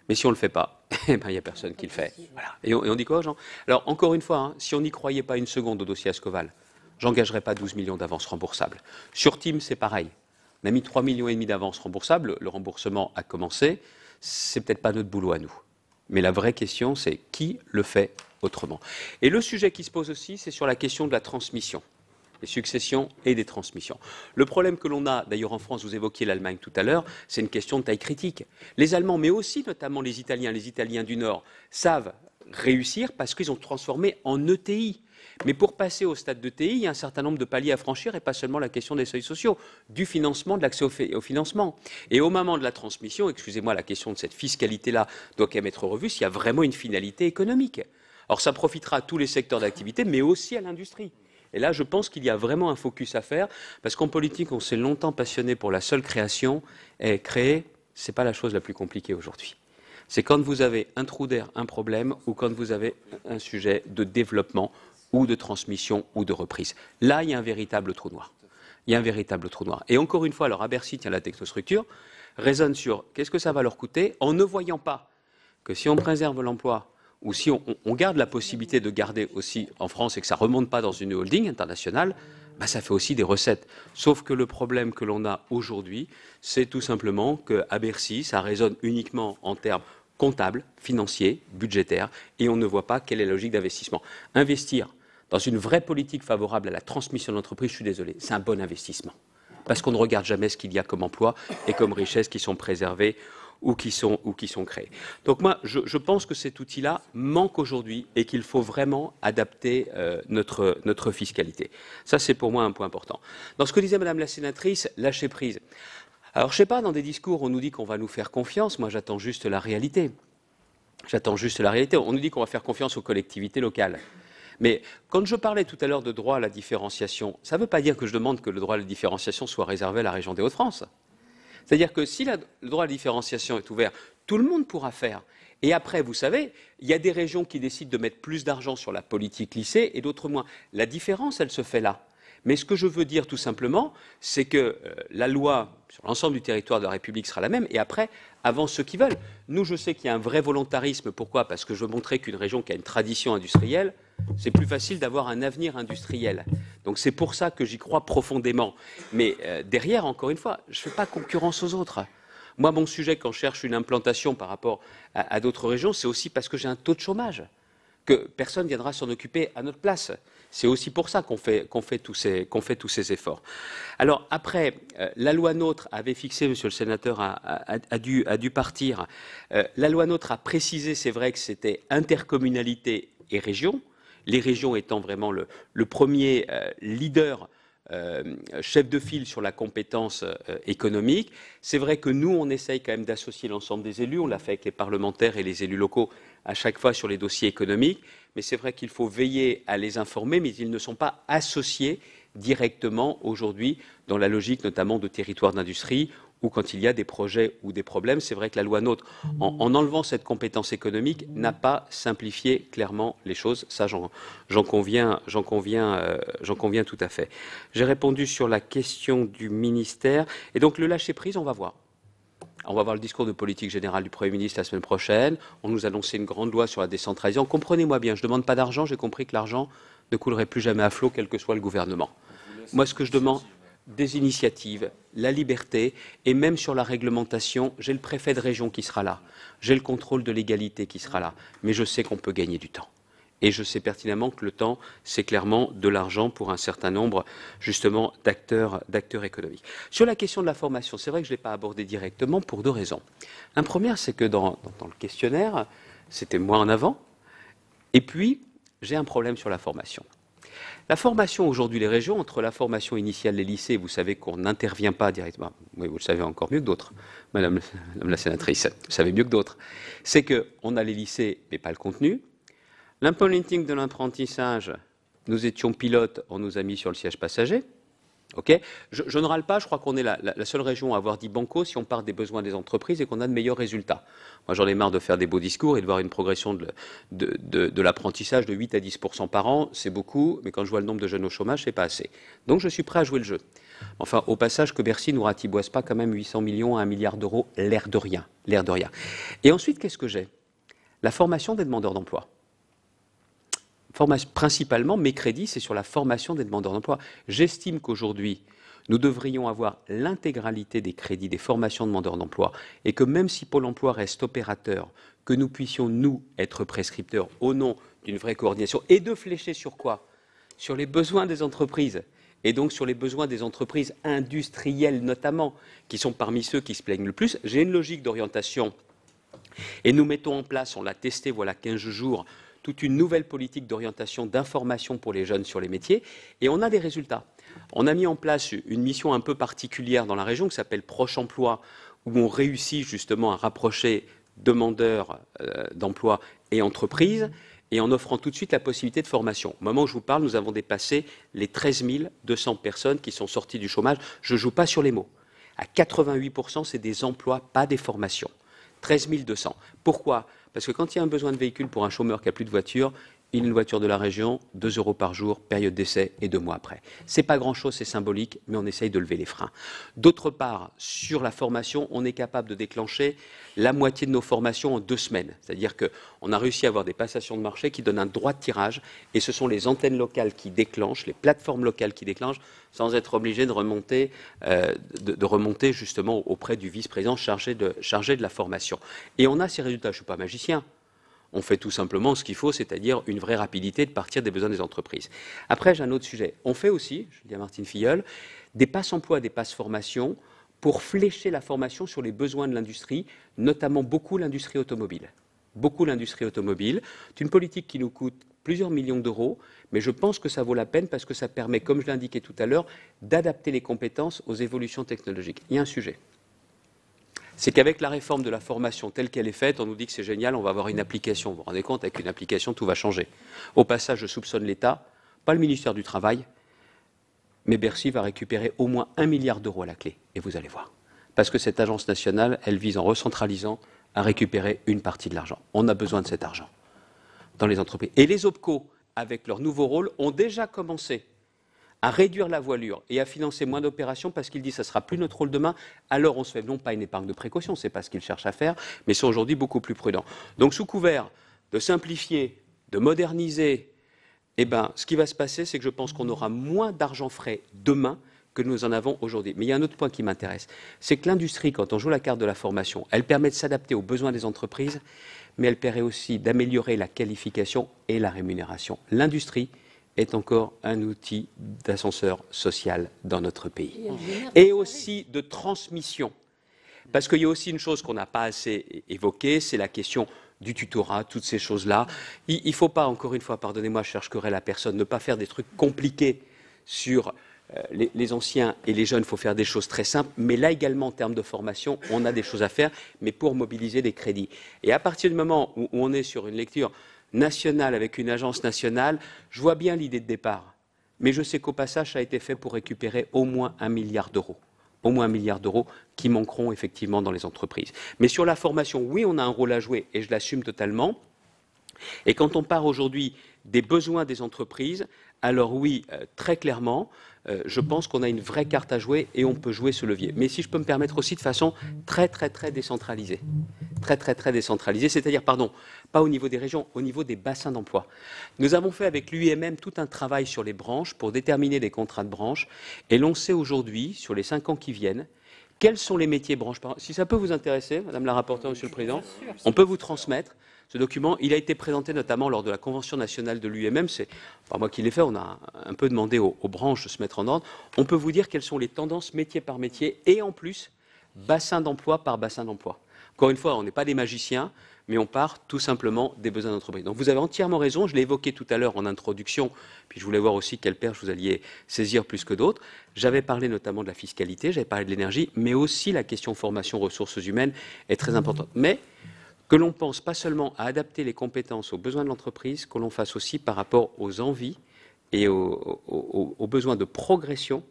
Mais si on ne le fait pas, il n'y a personne qui le fait. Voilà. Et on dit quoi, Jean? Alors, encore une fois, hein, si on n'y croyait pas une seconde au dossier Ascoval, j'engagerais pas 12 millions d'avances remboursables. Sur Team, c'est pareil. On a mis 3,5 millions d'avances remboursables. Le remboursement a commencé. C'est peut-être pas notre boulot à nous. Mais la vraie question, c'est qui le fait autrement? Et le sujet qui se pose aussi, c'est sur la question de la transmission. Des successions et des transmissions. Le problème que l'on a, d'ailleurs en France, vous évoquiez l'Allemagne tout à l'heure, c'est une question de taille critique. Les Allemands, mais aussi notamment les Italiens du Nord, savent réussir parce qu'ils ont transformé en ETI. Mais pour passer au stade d'ETI, il y a un certain nombre de paliers à franchir et pas seulement la question des seuils sociaux, du financement, de l'accès au financement. Et au moment de la transmission, excusez-moi, la question de cette fiscalité-là doit quand même être revue s'il y a vraiment une finalité économique. Alors ça profitera à tous les secteurs d'activité, mais aussi à l'industrie. Et là, je pense qu'il y a vraiment un focus à faire, parce qu'en politique, on s'est longtemps passionné pour la seule création, et créer, ce n'est pas la chose la plus compliquée aujourd'hui. C'est quand vous avez un trou d'air, un problème, ou quand vous avez un sujet de développement, ou de transmission, ou de reprise. Là, il y a un véritable trou noir. Il y a un véritable trou noir. Et encore une fois, alors à Bercy, tiens, la technostructure raisonne sur qu'est-ce que ça va leur coûter, en ne voyant pas que si on préserve l'emploi, ou si on garde la possibilité de garder aussi en France et que ça ne remonte pas dans une holding internationale, bah ça fait aussi des recettes. Sauf que le problème que l'on a aujourd'hui, c'est tout simplement qu'à Bercy, ça résonne uniquement en termes comptables, financiers, budgétaires, et on ne voit pas quelle est la logique d'investissement. Investir dans une vraie politique favorable à la transmission de l'entreprise, je suis désolé, c'est un bon investissement. Parce qu'on ne regarde jamais ce qu'il y a comme emploi et comme richesses qui sont préservées ou qui sont créés. Donc moi, je pense que cet outil-là manque aujourd'hui et qu'il faut vraiment adapter notre fiscalité. Ça, c'est pour moi un point important. Dans ce que disait Madame la sénatrice, lâcher prise. Alors, je ne sais pas, dans des discours, on nous dit qu'on va nous faire confiance. Moi, j'attends juste la réalité. J'attends juste la réalité. On nous dit qu'on va faire confiance aux collectivités locales. Mais quand je parlais tout à l'heure de droit à la différenciation, ça ne veut pas dire que je demande que le droit à la différenciation soit réservé à la région des Hauts-de-France. C'est-à-dire que si le droit à la différenciation est ouvert, tout le monde pourra faire. Et après, vous savez, il y a des régions qui décident de mettre plus d'argent sur la politique lycée et d'autres moins. La différence, elle se fait là. Mais ce que je veux dire tout simplement, c'est que la loi sur l'ensemble du territoire de la République sera la même et après, avancent ceux qui veulent. Nous, je sais qu'il y a un vrai volontarisme. Pourquoi? Parce que je veux montrer qu'une région qui a une tradition industrielle, c'est plus facile d'avoir un avenir industriel. Donc c'est pour ça que j'y crois profondément. Mais derrière, encore une fois, je ne fais pas concurrence aux autres. Moi, mon sujet, quand je cherche une implantation par rapport à d'autres régions, c'est aussi parce que j'ai un taux de chômage, que personne ne viendra s'en occuper à notre place. C'est aussi pour ça qu'on fait tous ces efforts. Alors après, la loi NOTRe avait fixé, monsieur le sénateur a dû partir, la loi NOTRe a précisé, c'est vrai que c'était intercommunalité et région, les régions étant vraiment le premier leader chef de file sur la compétence économique. C'est vrai que nous, on essaye quand même d'associer l'ensemble des élus, on l'a fait avec les parlementaires et les élus locaux à chaque fois sur les dossiers économiques, mais c'est vrai qu'il faut veiller à les informer, mais ils ne sont pas associés directement aujourd'hui dans la logique notamment de territoire d'industrie ou quand il y a des projets ou des problèmes. C'est vrai que la loi NOTRe, en enlevant cette compétence économique, n'a pas simplifié clairement les choses. Ça, j'en conviens tout à fait. J'ai répondu sur la question du ministère. Et donc, le lâcher-prise, on va voir. On va voir le discours de politique générale du Premier ministre la semaine prochaine. On nous annonçait une grande loi sur la décentralisation. Comprenez-moi bien, je ne demande pas d'argent. J'ai compris que l'argent ne coulerait plus jamais à flot, quel que soit le gouvernement. Moi, ce que je demande, des initiatives, la liberté, et même sur la réglementation, j'ai le préfet de région qui sera là, j'ai le contrôle de l'égalité qui sera là, mais je sais qu'on peut gagner du temps. Et je sais pertinemment que le temps, c'est clairement de l'argent pour un certain nombre, justement, d'acteurs économiques. Sur la question de la formation, c'est vrai que je ne l'ai pas abordé directement pour 2 raisons. Un premier, c'est que dans le questionnaire, c'était moi en avant. Et puis, j'ai un problème sur la formation. La formation, aujourd'hui, les régions, entre la formation initiale des lycées, vous savez qu'on n'intervient pas directement, oui, vous le savez encore mieux que d'autres, Madame la sénatrice, vous savez mieux que d'autres, c'est qu'on a les lycées, mais pas le contenu. L'implementing de l'apprentissage, nous étions pilotes, on nous a mis sur le siège passager. Okay, je ne râle pas, je crois qu'on est la seule région à avoir dit banco si on part des besoins des entreprises et qu'on a de meilleurs résultats. Moi, j'en ai marre de faire des beaux discours et de voir une progression de l'apprentissage de 8 à 10% par an, c'est beaucoup, mais quand je vois le nombre de jeunes au chômage, c'est pas assez. Donc, je suis prêt à jouer le jeu. Enfin, au passage, que Bercy nous ratiboise pas quand même 800 millions à 1 milliard d'euros, l'air de rien. Et ensuite, qu'est-ce que j'ai? La formation des demandeurs d'emploi. Principalement, mes crédits, c'est sur la formation des demandeurs d'emploi. J'estime qu'aujourd'hui, nous devrions avoir l'intégralité des crédits des formations de demandeurs d'emploi et que même si Pôle emploi reste opérateur, que nous puissions, nous, être prescripteurs au nom d'une vraie coordination et de flécher sur quoi? Sur les besoins des entreprises et donc sur les besoins des entreprises industrielles notamment, qui sont parmi ceux qui se plaignent le plus. J'ai une logique d'orientation et nous mettons en place, on l'a testé voilà 15 jours, toute une nouvelle politique d'orientation, d'information pour les jeunes sur les métiers, et on a des résultats. On a mis en place une mission un peu particulière dans la région qui s'appelle Proche Emploi, où on réussit justement à rapprocher demandeurs d'emploi et entreprises, et en offrant tout de suite la possibilité de formation. Au moment où je vous parle, nous avons dépassé les 13 200 personnes qui sont sorties du chômage. Je ne joue pas sur les mots. À 88%, c'est des emplois, pas des formations. 13 200. Pourquoi ? Parce que quand il y a un besoin de véhicule pour un chômeur qui n'a plus de voiture, il a une voiture de la région, 2 € par jour, période d'essai et 2 mois après. Ce n'est pas grand-chose, c'est symbolique, mais on essaye de lever les freins. D'autre part, sur la formation, on est capable de déclencher la moitié de nos formations en 2 semaines. C'est-à-dire qu'on a réussi à avoir des passations de marché qui donnent un droit de tirage, et ce sont les antennes locales qui déclenchent, les plateformes locales qui déclenchent, sans être obligé de remonter, justement auprès du vice-président chargé de la formation. Et on a ces résultats. Je ne suis pas magicien. On fait tout simplement ce qu'il faut, c'est-à-dire une vraie rapidité de partir des besoins des entreprises. Après, j'ai un autre sujet. On fait aussi, je le dis à Martine Filleul, des passes-emploi, des passes-formations pour flécher la formation sur les besoins de l'industrie, notamment beaucoup l'industrie automobile. Beaucoup l'industrie automobile. C'est une politique qui nous coûte plusieurs millions d'euros, mais je pense que ça vaut la peine parce que ça permet, comme je l'ai indiqué tout à l'heure, d'adapter les compétences aux évolutions technologiques. Il y a un sujet. C'est qu'avec la réforme de la formation telle qu'elle est faite, on nous dit que c'est génial, on va avoir une application. Vous vous rendez compte, avec une application, tout va changer. Au passage, je soupçonne l'État, pas le ministère du Travail, mais Bercy va récupérer au moins 1 milliard d'euros à la clé. Et vous allez voir. Parce que cette agence nationale, elle vise en recentralisant à récupérer une partie de l'argent. On a besoin de cet argent dans les entreprises. Et les OPCO, avec leur nouveau rôle, ont déjà commencé à réduire la voilure et à financer moins d'opérations parce qu'ils disent que ça ne sera plus notre rôle demain. Alors on se fait non pas une épargne de précaution, ce n'est pas ce qu'ils cherchent à faire, mais sont aujourd'hui beaucoup plus prudents. Donc sous couvert de simplifier, de moderniser, ce qui va se passer, c'est que je pense qu'on aura moins d'argent frais demain que nous en avons aujourd'hui. Mais il y a un autre point qui m'intéresse, c'est que l'industrie, quand on joue la carte de la formation, elle permet de s'adapter aux besoins des entreprises, mais elle permet aussi d'améliorer la qualification et la rémunération. L'industrie est encore un outil d'ascenseur social dans notre pays. Et aussi de transmission. Parce qu'il y a aussi une chose qu'on n'a pas assez évoquée, c'est la question du tutorat, toutes ces choses-là. Il ne faut pas, encore une fois, pardonnez-moi, je cherche querelle à personne, ne pas faire des trucs compliqués sur les anciens et les jeunes, il faut faire des choses très simples. Mais là également, en termes de formation, on a des choses à faire, mais pour mobiliser des crédits. Et à partir du moment où on est sur une lecture nationale avec une agence nationale, je vois bien l'idée de départ. Mais je sais qu'au passage, ça a été fait pour récupérer au moins 1 milliard d'euros. Au moins 1 milliard d'euros qui manqueront effectivement dans les entreprises. Mais sur la formation, oui, on a un rôle à jouer et je l'assume totalement. Et quand on part aujourd'hui des besoins des entreprises, alors oui, très clairement, je pense qu'on a une vraie carte à jouer et on peut jouer ce levier. Mais si je peux me permettre aussi de façon très décentralisée. Très décentralisée, c'est-à-dire, pas au niveau des régions, au niveau des bassins d'emploi. Nous avons fait avec l'UIMM tout un travail sur les branches pour déterminer des contrats de branche et l'on sait aujourd'hui, sur les 5 ans qui viennent, quels sont les métiers branches. Si ça peut vous intéresser, Madame la rapporteure, Monsieur le Président, on peut vous transmettre Ce document, il a été présenté notamment lors de la Convention nationale de l'UMM. C'est pas moi qui l'ai fait, on a un peu demandé aux branches de se mettre en ordre. On peut vous dire quelles sont les tendances métier par métier et en plus, bassin d'emploi par bassin d'emploi. Encore une fois, on n'est pas des magiciens, mais on part tout simplement des besoins d'entreprise. Donc vous avez entièrement raison, je l'ai évoqué tout à l'heure en introduction, puis je voulais voir aussi quelle perche vous alliez saisir plus que d'autres. J'avais parlé notamment de la fiscalité, j'avais parlé de l'énergie, mais aussi la question formation ressources humaines est très importante. Mais que l'on pense pas seulement à adapter les compétences aux besoins de l'entreprise, que l'on fasse aussi par rapport aux envies et aux besoins de progression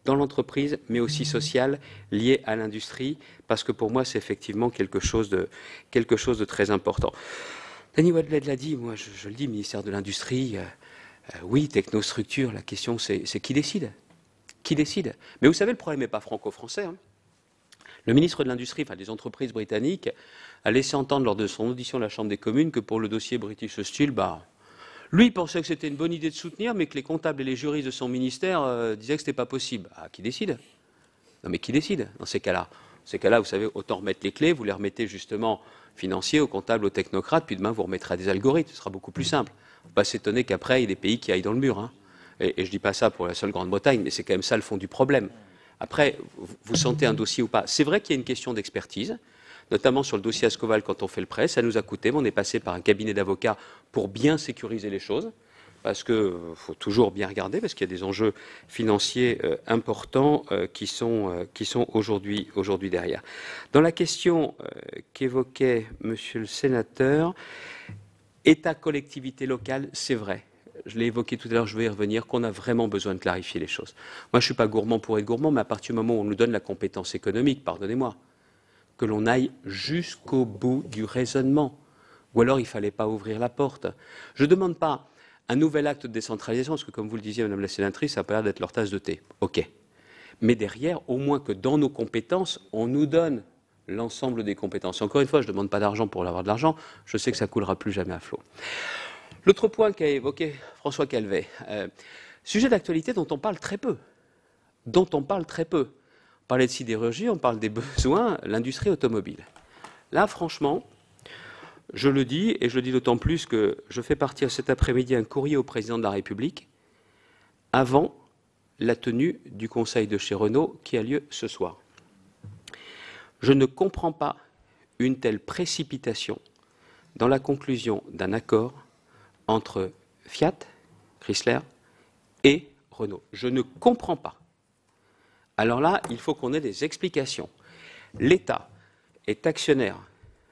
dans l'entreprise, mais aussi sociale, liée à l'industrie, parce que pour moi, c'est effectivement quelque chose de très important. Denis Wadled l'a dit, moi je le dis, ministère de l'Industrie, oui, technostructure, la question c'est qui décide? Qui décide? Mais vous savez, le problème n'est pas franco-français. Hein. Le ministre de l'Industrie, enfin des entreprises britanniques, a laissé entendre lors de son audition à la Chambre des communes que pour le dossier British Steel, lui, il pensait que c'était une bonne idée de soutenir, mais que les comptables et les juristes de son ministère disaient que ce n'était pas possible. Ah, qui décide? Non, mais qui décide dans ces cas-là? Dans ces cas-là, vous savez, autant remettre les clés, vous les remettez justement financiers, aux comptables, aux technocrates, puis demain, vous remettrez à des algorithmes. Ce sera beaucoup plus simple. Il ne faut pas s'étonner qu'après, il y ait des pays qui aillent dans le mur. Hein. Et je ne dis pas ça pour la seule Grande-Bretagne, mais c'est quand même ça le fond du problème. Après, vous sentez un dossier ou pas? C'est vrai qu'il y a une question d'expertise, notamment sur le dossier Ascoval quand on fait le prêt. Ça nous a coûté, mais on est passé par un cabinet d'avocats pour bien sécuriser les choses, parce qu'il faut toujours bien regarder, parce qu'il y a des enjeux financiers importants qui sont aujourd'hui derrière. Dans la question qu'évoquait Monsieur le sénateur, État, collectivité locale, c'est vrai. Je l'ai évoqué tout à l'heure, je vais y revenir, qu'on a vraiment besoin de clarifier les choses. Moi, je ne suis pas gourmand pour être gourmand, mais à partir du moment où on nous donne la compétence économique, pardonnez-moi, que l'on aille jusqu'au bout du raisonnement. Ou alors, il ne fallait pas ouvrir la porte. Je ne demande pas un nouvel acte de décentralisation, parce que, comme vous le disiez, Madame la sénatrice, ça a pas l'air d'être leur tasse de thé. OK. Mais derrière, au moins que dans nos compétences, on nous donne l'ensemble des compétences. Encore une fois, je ne demande pas d'argent pour avoir de l'argent. Je sais que ça ne coulera plus jamais à flot. L'autre point qu'a évoqué François Calvet, sujet d'actualité dont on parle très peu. On parlait de sidérurgie, on parle des besoins, l'industrie automobile. Là, franchement, je le dis, et je le dis d'autant plus que je fais partir cet après-midi un courrier au président de la République avant la tenue du Conseil de chez Renault qui a lieu ce soir. Je ne comprends pas une telle précipitation dans la conclusion d'un accord entre Fiat, Chrysler et Renault. Je ne comprends pas. Alors là, il faut qu'on ait des explications. L'État est actionnaire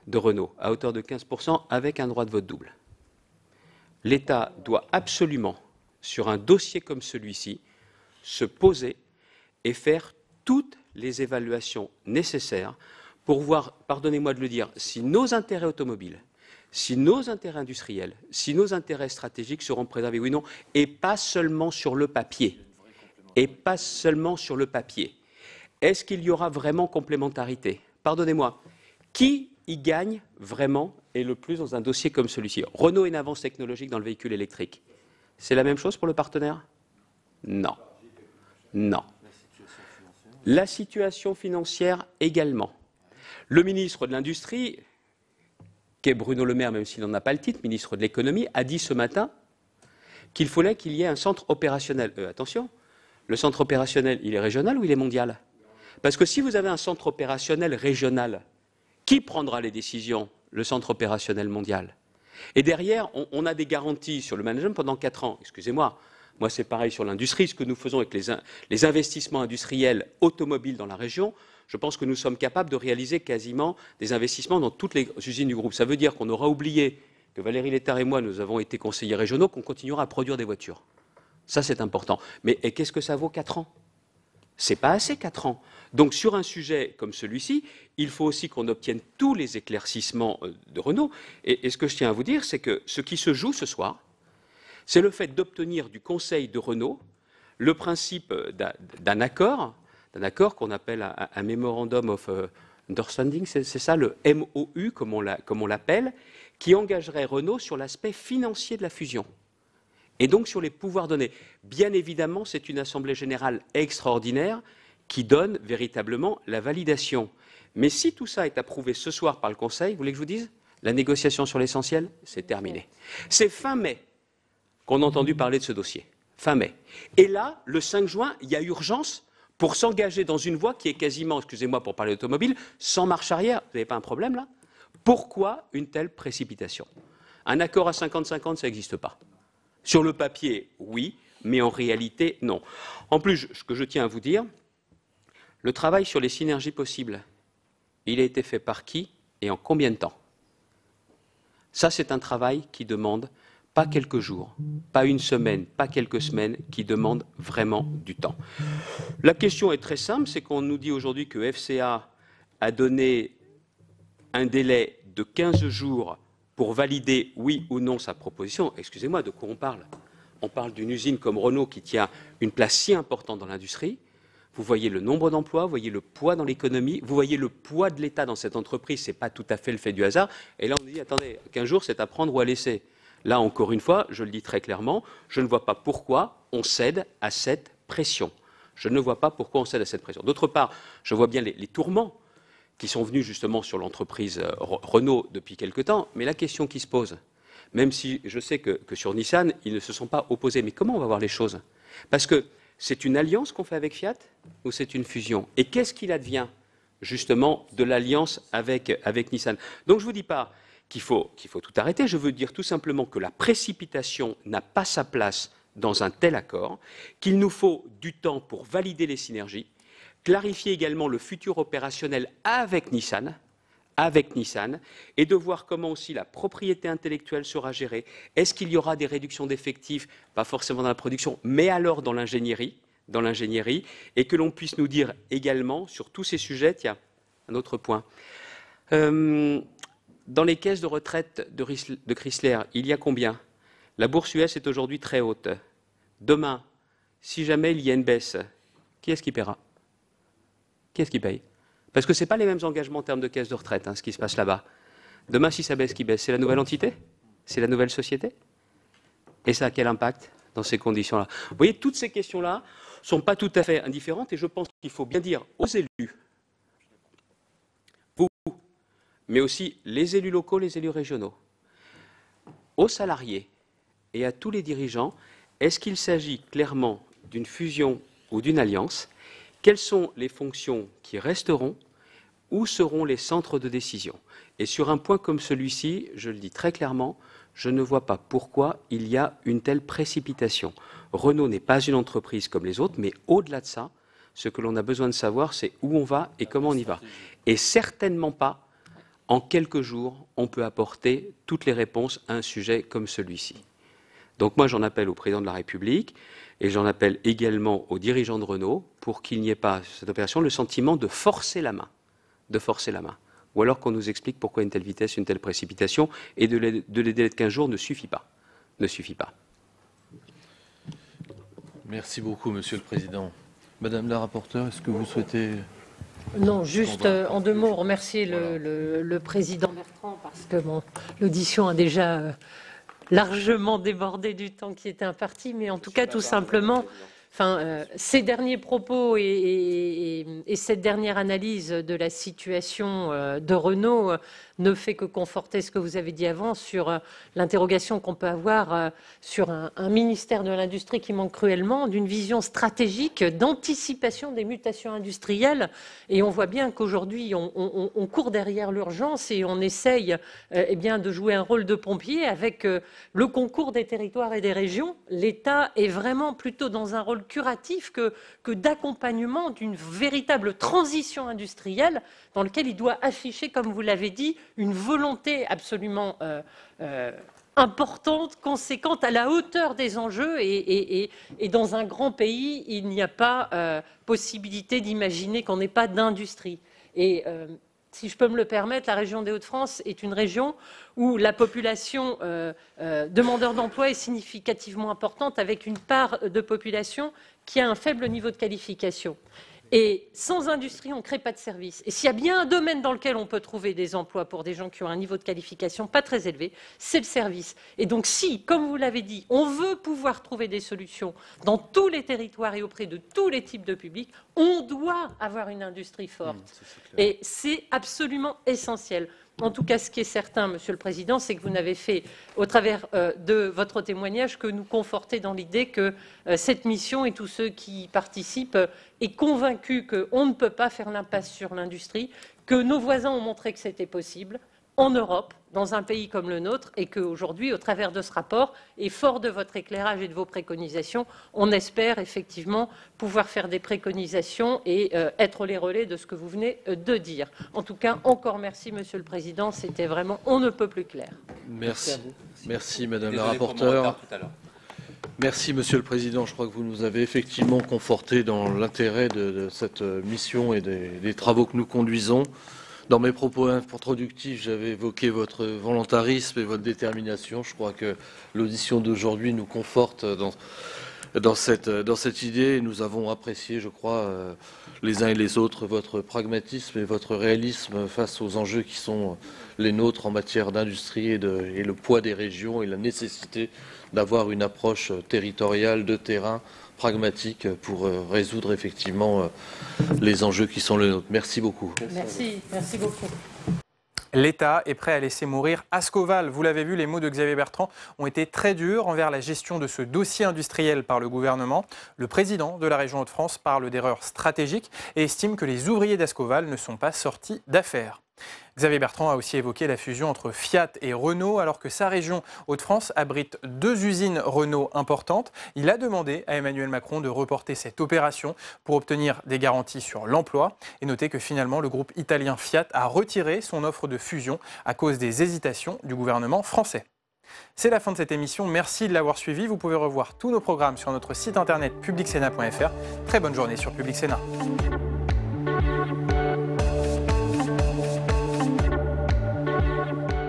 de Renault à hauteur de 15% avec un droit de vote double. L'État doit absolument, sur un dossier comme celui-ci, se poser et faire toutes les évaluations nécessaires pour voir, pardonnez-moi de le dire, si nos intérêts automobiles, si nos intérêts industriels, si nos intérêts stratégiques seront préservés, oui ou non, et pas seulement sur le papier. Et pas seulement sur le papier. Est-ce qu'il y aura vraiment complémentarité? Pardonnez-moi, qui y gagne vraiment et le plus dans un dossier comme celui-ci? Renault a une avance technologique dans le véhicule électrique. C'est la même chose pour le partenaire? Non. Non. La situation financière également. Le ministre de l'Industrie, qui est Bruno Le Maire, même s'il n'en a pas le titre, ministre de l'Économie, a dit ce matin qu'il fallait qu'il y ait un centre opérationnel. Attention, le centre opérationnel, il est régional ou il est mondial? Parce que si vous avez un centre opérationnel régional, qui prendra les décisions? Le centre opérationnel mondial. Et derrière, on a des garanties sur le management pendant 4 ans. Excusez-moi, moi c'est pareil sur l'industrie, ce que nous faisons avec les investissements industriels automobiles dans la région. Je pense que nous sommes capables de réaliser quasiment des investissements dans toutes les usines du groupe. Ça veut dire qu'on aura oublié que Valérie Létard et moi, nous avons été conseillers régionaux, qu'on continuera à produire des voitures. Ça, c'est important. Mais qu'est-ce que ça vaut 4 ans? C'est pas assez 4 ans. Donc sur un sujet comme celui-ci, il faut aussi qu'on obtienne tous les éclaircissements de Renault. Et ce que je tiens à vous dire, c'est que ce qui se joue ce soir, c'est le fait d'obtenir du Conseil de Renault le principe d'un accord qu'on appelle un Memorandum of Understanding, c'est ça, le MOU, comme on l'appelle, qui engagerait Renault sur l'aspect financier de la fusion. Et donc sur les pouvoirs donnés. Bien évidemment, c'est une assemblée générale extraordinaire qui donne véritablement la validation. Mais si tout ça est approuvé ce soir par le Conseil, vous voulez que je vous dise? La négociation sur l'essentiel, c'est terminé. C'est fin mai qu'on a entendu parler de ce dossier. Fin mai. Et là, le 5 juin, il y a urgence pour s'engager dans une voie qui est quasiment, excusez-moi pour parler automobile, sans marche arrière. Vous n'avez pas un problème là? Pourquoi une telle précipitation? Un accord à 50-50, ça n'existe pas. Sur le papier, oui, mais en réalité, non. En plus, ce que je tiens à vous dire, le travail sur les synergies possibles, il a été fait par qui et en combien de temps? Ça, c'est un travail qui demande pas quelques jours, pas une semaine, pas quelques semaines, qui demande vraiment du temps. La question est très simple, c'est qu'on nous dit aujourd'hui que FCA a donné un délai de 15 jours pour valider oui ou non sa proposition. Excusez-moi, de quoi on parle? On parle d'une usine comme Renault qui tient une place si importante dans l'industrie. Vous voyez le nombre d'emplois, vous voyez le poids dans l'économie, vous voyez le poids de l'État dans cette entreprise, ce n'est pas tout à fait le fait du hasard. Et là, on dit, attendez, 15 jours, c'est à prendre ou à laisser. Là, encore une fois, je le dis très clairement, je ne vois pas pourquoi on cède à cette pression. Je ne vois pas pourquoi on cède à cette pression. D'autre part, je vois bien les tourments qui sont venus justement sur l'entreprise Renault depuis quelque temps, mais la question qui se pose, même si je sais que sur Nissan, ils ne se sont pas opposés, mais comment on va voir les choses? Parce que c'est une alliance qu'on fait avec Fiat ou c'est une fusion? Et qu'est-ce qu'il advient justement de l'alliance avec Nissan? Donc je ne vous dis pas qu'il faut tout arrêter, je veux dire tout simplement que la précipitation n'a pas sa place dans un tel accord, qu'il nous faut du temps pour valider les synergies, clarifier également le futur opérationnel avec Nissan, et de voir comment aussi la propriété intellectuelle sera gérée. Est-ce qu'il y aura des réductions d'effectifs, pas forcément dans la production, mais alors dans l'ingénierie, et que l'on puisse nous dire également sur tous ces sujets, tiens, un autre point. Dans les caisses de retraite de Chrysler, il y a combien? La bourse US est aujourd'hui très haute. Demain, si jamais il y a une baisse, qui est-ce qui paiera? Qui est-ce qui paye? Parce que ce n'est pas les mêmes engagements en termes de caisse de retraite, ce qui se passe là-bas. Demain, si ça baisse, qui baisse? C'est la nouvelle entité? C'est la nouvelle société? Et ça a quel impact dans ces conditions-là? Vous voyez, toutes ces questions-là ne sont pas tout à fait indifférentes et je pense qu'il faut bien dire aux élus, vous, mais aussi les élus locaux, les élus régionaux, aux salariés et à tous les dirigeants, est-ce qu'il s'agit clairement d'une fusion ou d'une alliance? Quelles sont les fonctions qui resteront? Où seront les centres de décision? Et sur un point comme celui-ci, je le dis très clairement, je ne vois pas pourquoi il y a une telle précipitation. Renault n'est pas une entreprise comme les autres, mais au-delà de ça, ce que l'on a besoin de savoir, c'est où on va et comment on y va. Et certainement pas, en quelques jours, on peut apporter toutes les réponses à un sujet comme celui-ci. Donc moi, j'en appelle au président de la République et j'en appelle également aux dirigeants de Renault pour qu'il n'y ait pas, cette opération, le sentiment de forcer la main. Ou alors qu'on nous explique pourquoi une telle vitesse, une telle précipitation, et de les délais de 15 jours ne suffit pas. Merci beaucoup, Monsieur le Président. Madame la rapporteure, est-ce que vous souhaitez... Non, juste en deux mots, remercier le président Bertrand parce que l'audition a déjà largement débordé du temps qui était imparti, mais en tout cas, tout simplement... ces derniers propos et cette dernière analyse de la situation de Renault ne fait que conforter ce que vous avez dit avant sur l'interrogation qu'on peut avoir sur un ministère de l'Industrie qui manque cruellement d'une vision stratégique d'anticipation des mutations industrielles. Et on voit bien qu'aujourd'hui, on court derrière l'urgence et on essaye de jouer un rôle de pompier avec le concours des territoires et des régions. L'État est vraiment plutôt dans un rôle curatif que d'accompagnement d'une véritable transition industrielle dans lequel il doit afficher, comme vous l'avez dit, une volonté absolument importante, conséquente, à la hauteur des enjeux. Et dans un grand pays, il n'y a pas possibilité d'imaginer qu'on n'ait pas d'industrie. Et si je peux me le permettre, la région des Hauts-de-France est une région où la population demandeur d'emploi est significativement importante, avec une part de population qui a un faible niveau de qualification. Et sans industrie, on ne crée pas de services. Et s'il y a bien un domaine dans lequel on peut trouver des emplois pour des gens qui ont un niveau de qualification pas très élevé, c'est le service. Et donc si, comme vous l'avez dit, on veut pouvoir trouver des solutions dans tous les territoires et auprès de tous les types de publics, on doit avoir une industrie forte. Et c'est absolument essentiel. En tout cas, ce qui est certain, Monsieur le Président, c'est que vous n'avez fait, au travers de votre témoignage, que nous conforter dans l'idée que cette mission et tous ceux qui y participent est convaincus qu'on ne peut pas faire l'impasse sur l'industrie, que nos voisins ont montré que c'était possible en Europe, dans un pays comme le nôtre, et qu'aujourd'hui, au travers de ce rapport, et fort de votre éclairage et de vos préconisations, on espère effectivement pouvoir faire des préconisations et être les relais de ce que vous venez de dire. En tout cas, encore merci, Monsieur le Président, c'était vraiment on ne peut plus clair. Merci. Merci, Madame la rapporteure. Merci, Monsieur le Président. Je crois que vous nous avez effectivement conforté dans l'intérêt de cette mission et des travaux que nous conduisons. Dans mes propos introductifs, j'avais évoqué votre volontarisme et votre détermination. Je crois que l'audition d'aujourd'hui nous conforte dans cette idée. Nous avons apprécié, je crois, les uns et les autres, votre pragmatisme et votre réalisme face aux enjeux qui sont les nôtres en matière d'industrie et le poids des régions et la nécessité d'avoir une approche territoriale, de terrain, pragmatique pour résoudre effectivement les enjeux qui sont les nôtres. Merci beaucoup. Merci beaucoup. L'État est prêt à laisser mourir Ascoval. Vous l'avez vu, les mots de Xavier Bertrand ont été très durs envers la gestion de ce dossier industriel par le gouvernement. Le président de la région Hauts-de-France parle d'erreurs stratégiques et estime que les ouvriers d'Ascoval ne sont pas sortis d'affaires. Xavier Bertrand a aussi évoqué la fusion entre Fiat et Renault alors que sa région Hauts-de-France abrite 2 usines Renault importantes. Il a demandé à Emmanuel Macron de reporter cette opération pour obtenir des garanties sur l'emploi. Et notez que finalement le groupe italien Fiat a retiré son offre de fusion à cause des hésitations du gouvernement français. C'est la fin de cette émission, merci de l'avoir suivi. Vous pouvez revoir tous nos programmes sur notre site internet publicsénat.fr. Très bonne journée sur Public Sénat.